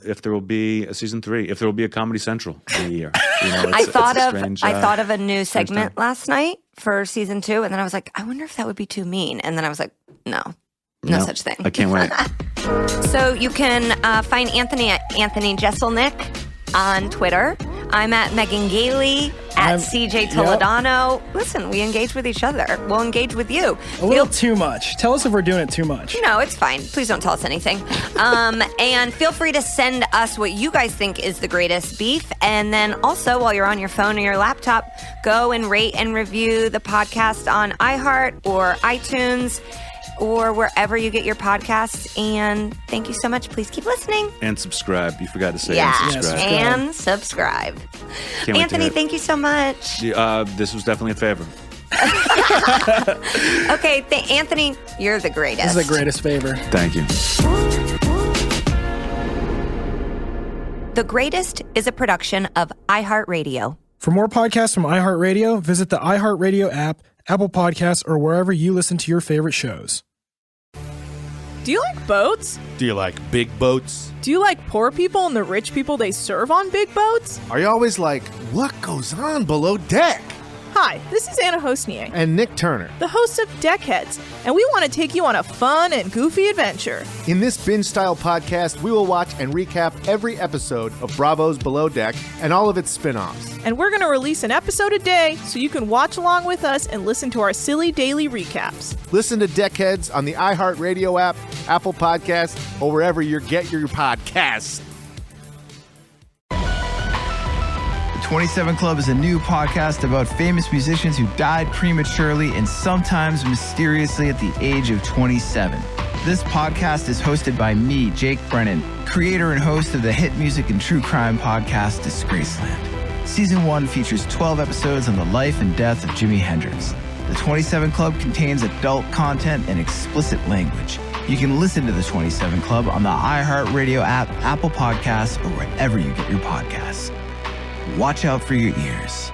if there will be a season 3, if there will be a Comedy Central in a year. You know, I thought of a new segment last night for season 2, and then I was like, I wonder if that would be too mean. And then I was like, no such thing. I can't wait. So you can find Anthony at Anthony Jeselnik on Twitter. I'm at Megan Gailey, at CJ Toledano. Yep. Listen, we engage with each other. We'll engage with you. A little too much. Tell us if we're doing it too much. No, it's fine. Please don't tell us anything. And feel free to send us what you guys think is the greatest beef. And then also, while you're on your phone or your laptop, go and rate and review the podcast on iHeart or iTunes or wherever you get your podcasts. And thank you so much. Please keep listening. And subscribe. You forgot to say and subscribe. Anthony, thank you so much. This was definitely a favor. Okay, Anthony, you're the greatest. This is the greatest favor. Thank you. The Greatest is a production of iHeartRadio. For more podcasts from iHeartRadio, visit the iHeartRadio app, Apple Podcasts, or wherever you listen to your favorite shows. Do you like boats? Do you like big boats? Do you like poor people and the rich people they serve on big boats? Are you always like, what goes on below deck? Hi, this is Anna Hosnier. And Nick Turner. The hosts of Deckheads, and we want to take you on a fun and goofy adventure. In this binge-style podcast, we will watch and recap every episode of Bravo's Below Deck and all of its spin-offs. And we're going to release an episode a day so you can watch along with us and listen to our silly daily recaps. Listen to Deckheads on the iHeartRadio app, Apple Podcasts, or wherever you get your podcasts. 27 Club is a new podcast about famous musicians who died prematurely and sometimes mysteriously at the age of 27. This podcast is hosted by me, Jake Brennan, creator and host of the hit music and true crime podcast, Disgraceland. Season 1 features 12 episodes on the life and death of Jimi Hendrix. The 27 Club contains adult content and explicit language. You can listen to the 27 Club on the iHeartRadio app, Apple Podcasts, or wherever you get your podcasts. Watch out for your ears.